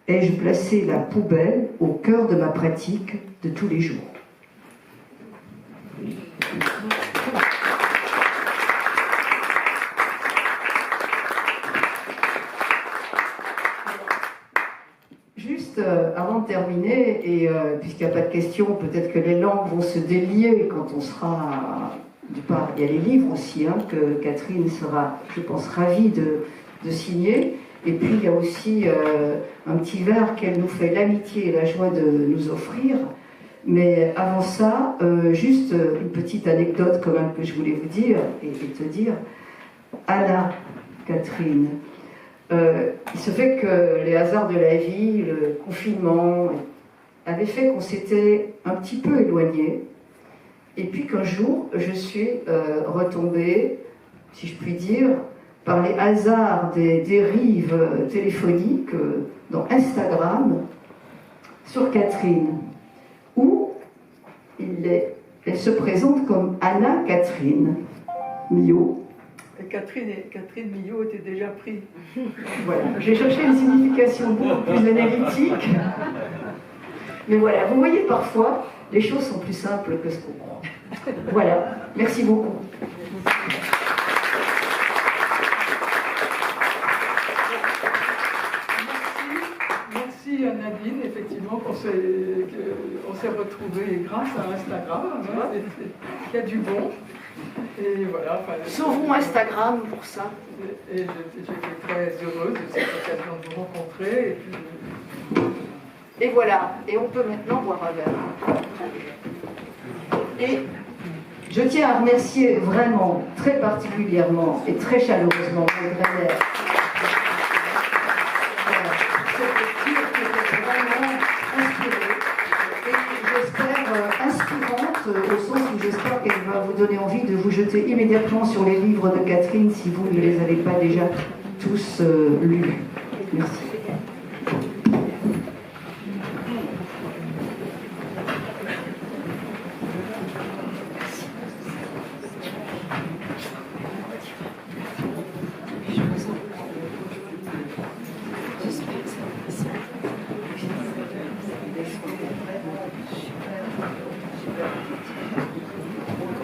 Speaker 4: ai-je placé la poubelle au cœur de ma pratique de tous les jours. Juste avant de terminer, et puisqu'il n'y a pas de questions, peut-être que les langues vont se délier quand on sera... Du part, il y a les livres aussi, que Catherine sera, je pense, ravie de signer. Et puis il y a aussi un petit verre qu'elle nous fait l'amitié et la joie de nous offrir. Mais avant ça, juste une petite anecdote quand même que je voulais vous dire et te dire. Anna, Catherine, il se fait que les hasards de la vie, le confinement, avaient fait qu'on s'était un petit peu éloignés. Et puis qu'un jour, je suis retombée, si je puis dire, par les hasards des dérives téléphoniques dans Instagram, sur Catherine, où elle se présente comme Anna Catherine Millot.
Speaker 2: Et Catherine Millot était déjà pris.
Speaker 4: Voilà, j'ai cherché une signification beaucoup plus analytique. Mais voilà, vous voyez parfois, les choses sont plus simples que ce qu'on croit. Voilà, merci beaucoup.
Speaker 2: Merci à Nadine, effectivement, qu'on s'est retrouvés grâce à Instagram, il y a du bon. Et voilà,
Speaker 1: Sauvons Instagram pour ça.
Speaker 2: Et j'étais très heureuse de cette occasion de vous rencontrer.
Speaker 1: Et voilà, et on peut maintenant boire un verre.
Speaker 4: Et je tiens à remercier vraiment, très particulièrement et très chaleureusement Maud Dreyer. Cette lecture qui était vraiment inspirée et j'espère inspirante au sens où j'espère qu'elle va vous donner envie de vous jeter immédiatement sur les livres de Catherine si vous ne les avez pas déjà tous lus. Merci.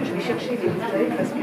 Speaker 1: Je vais chercher des bouteilles parce que...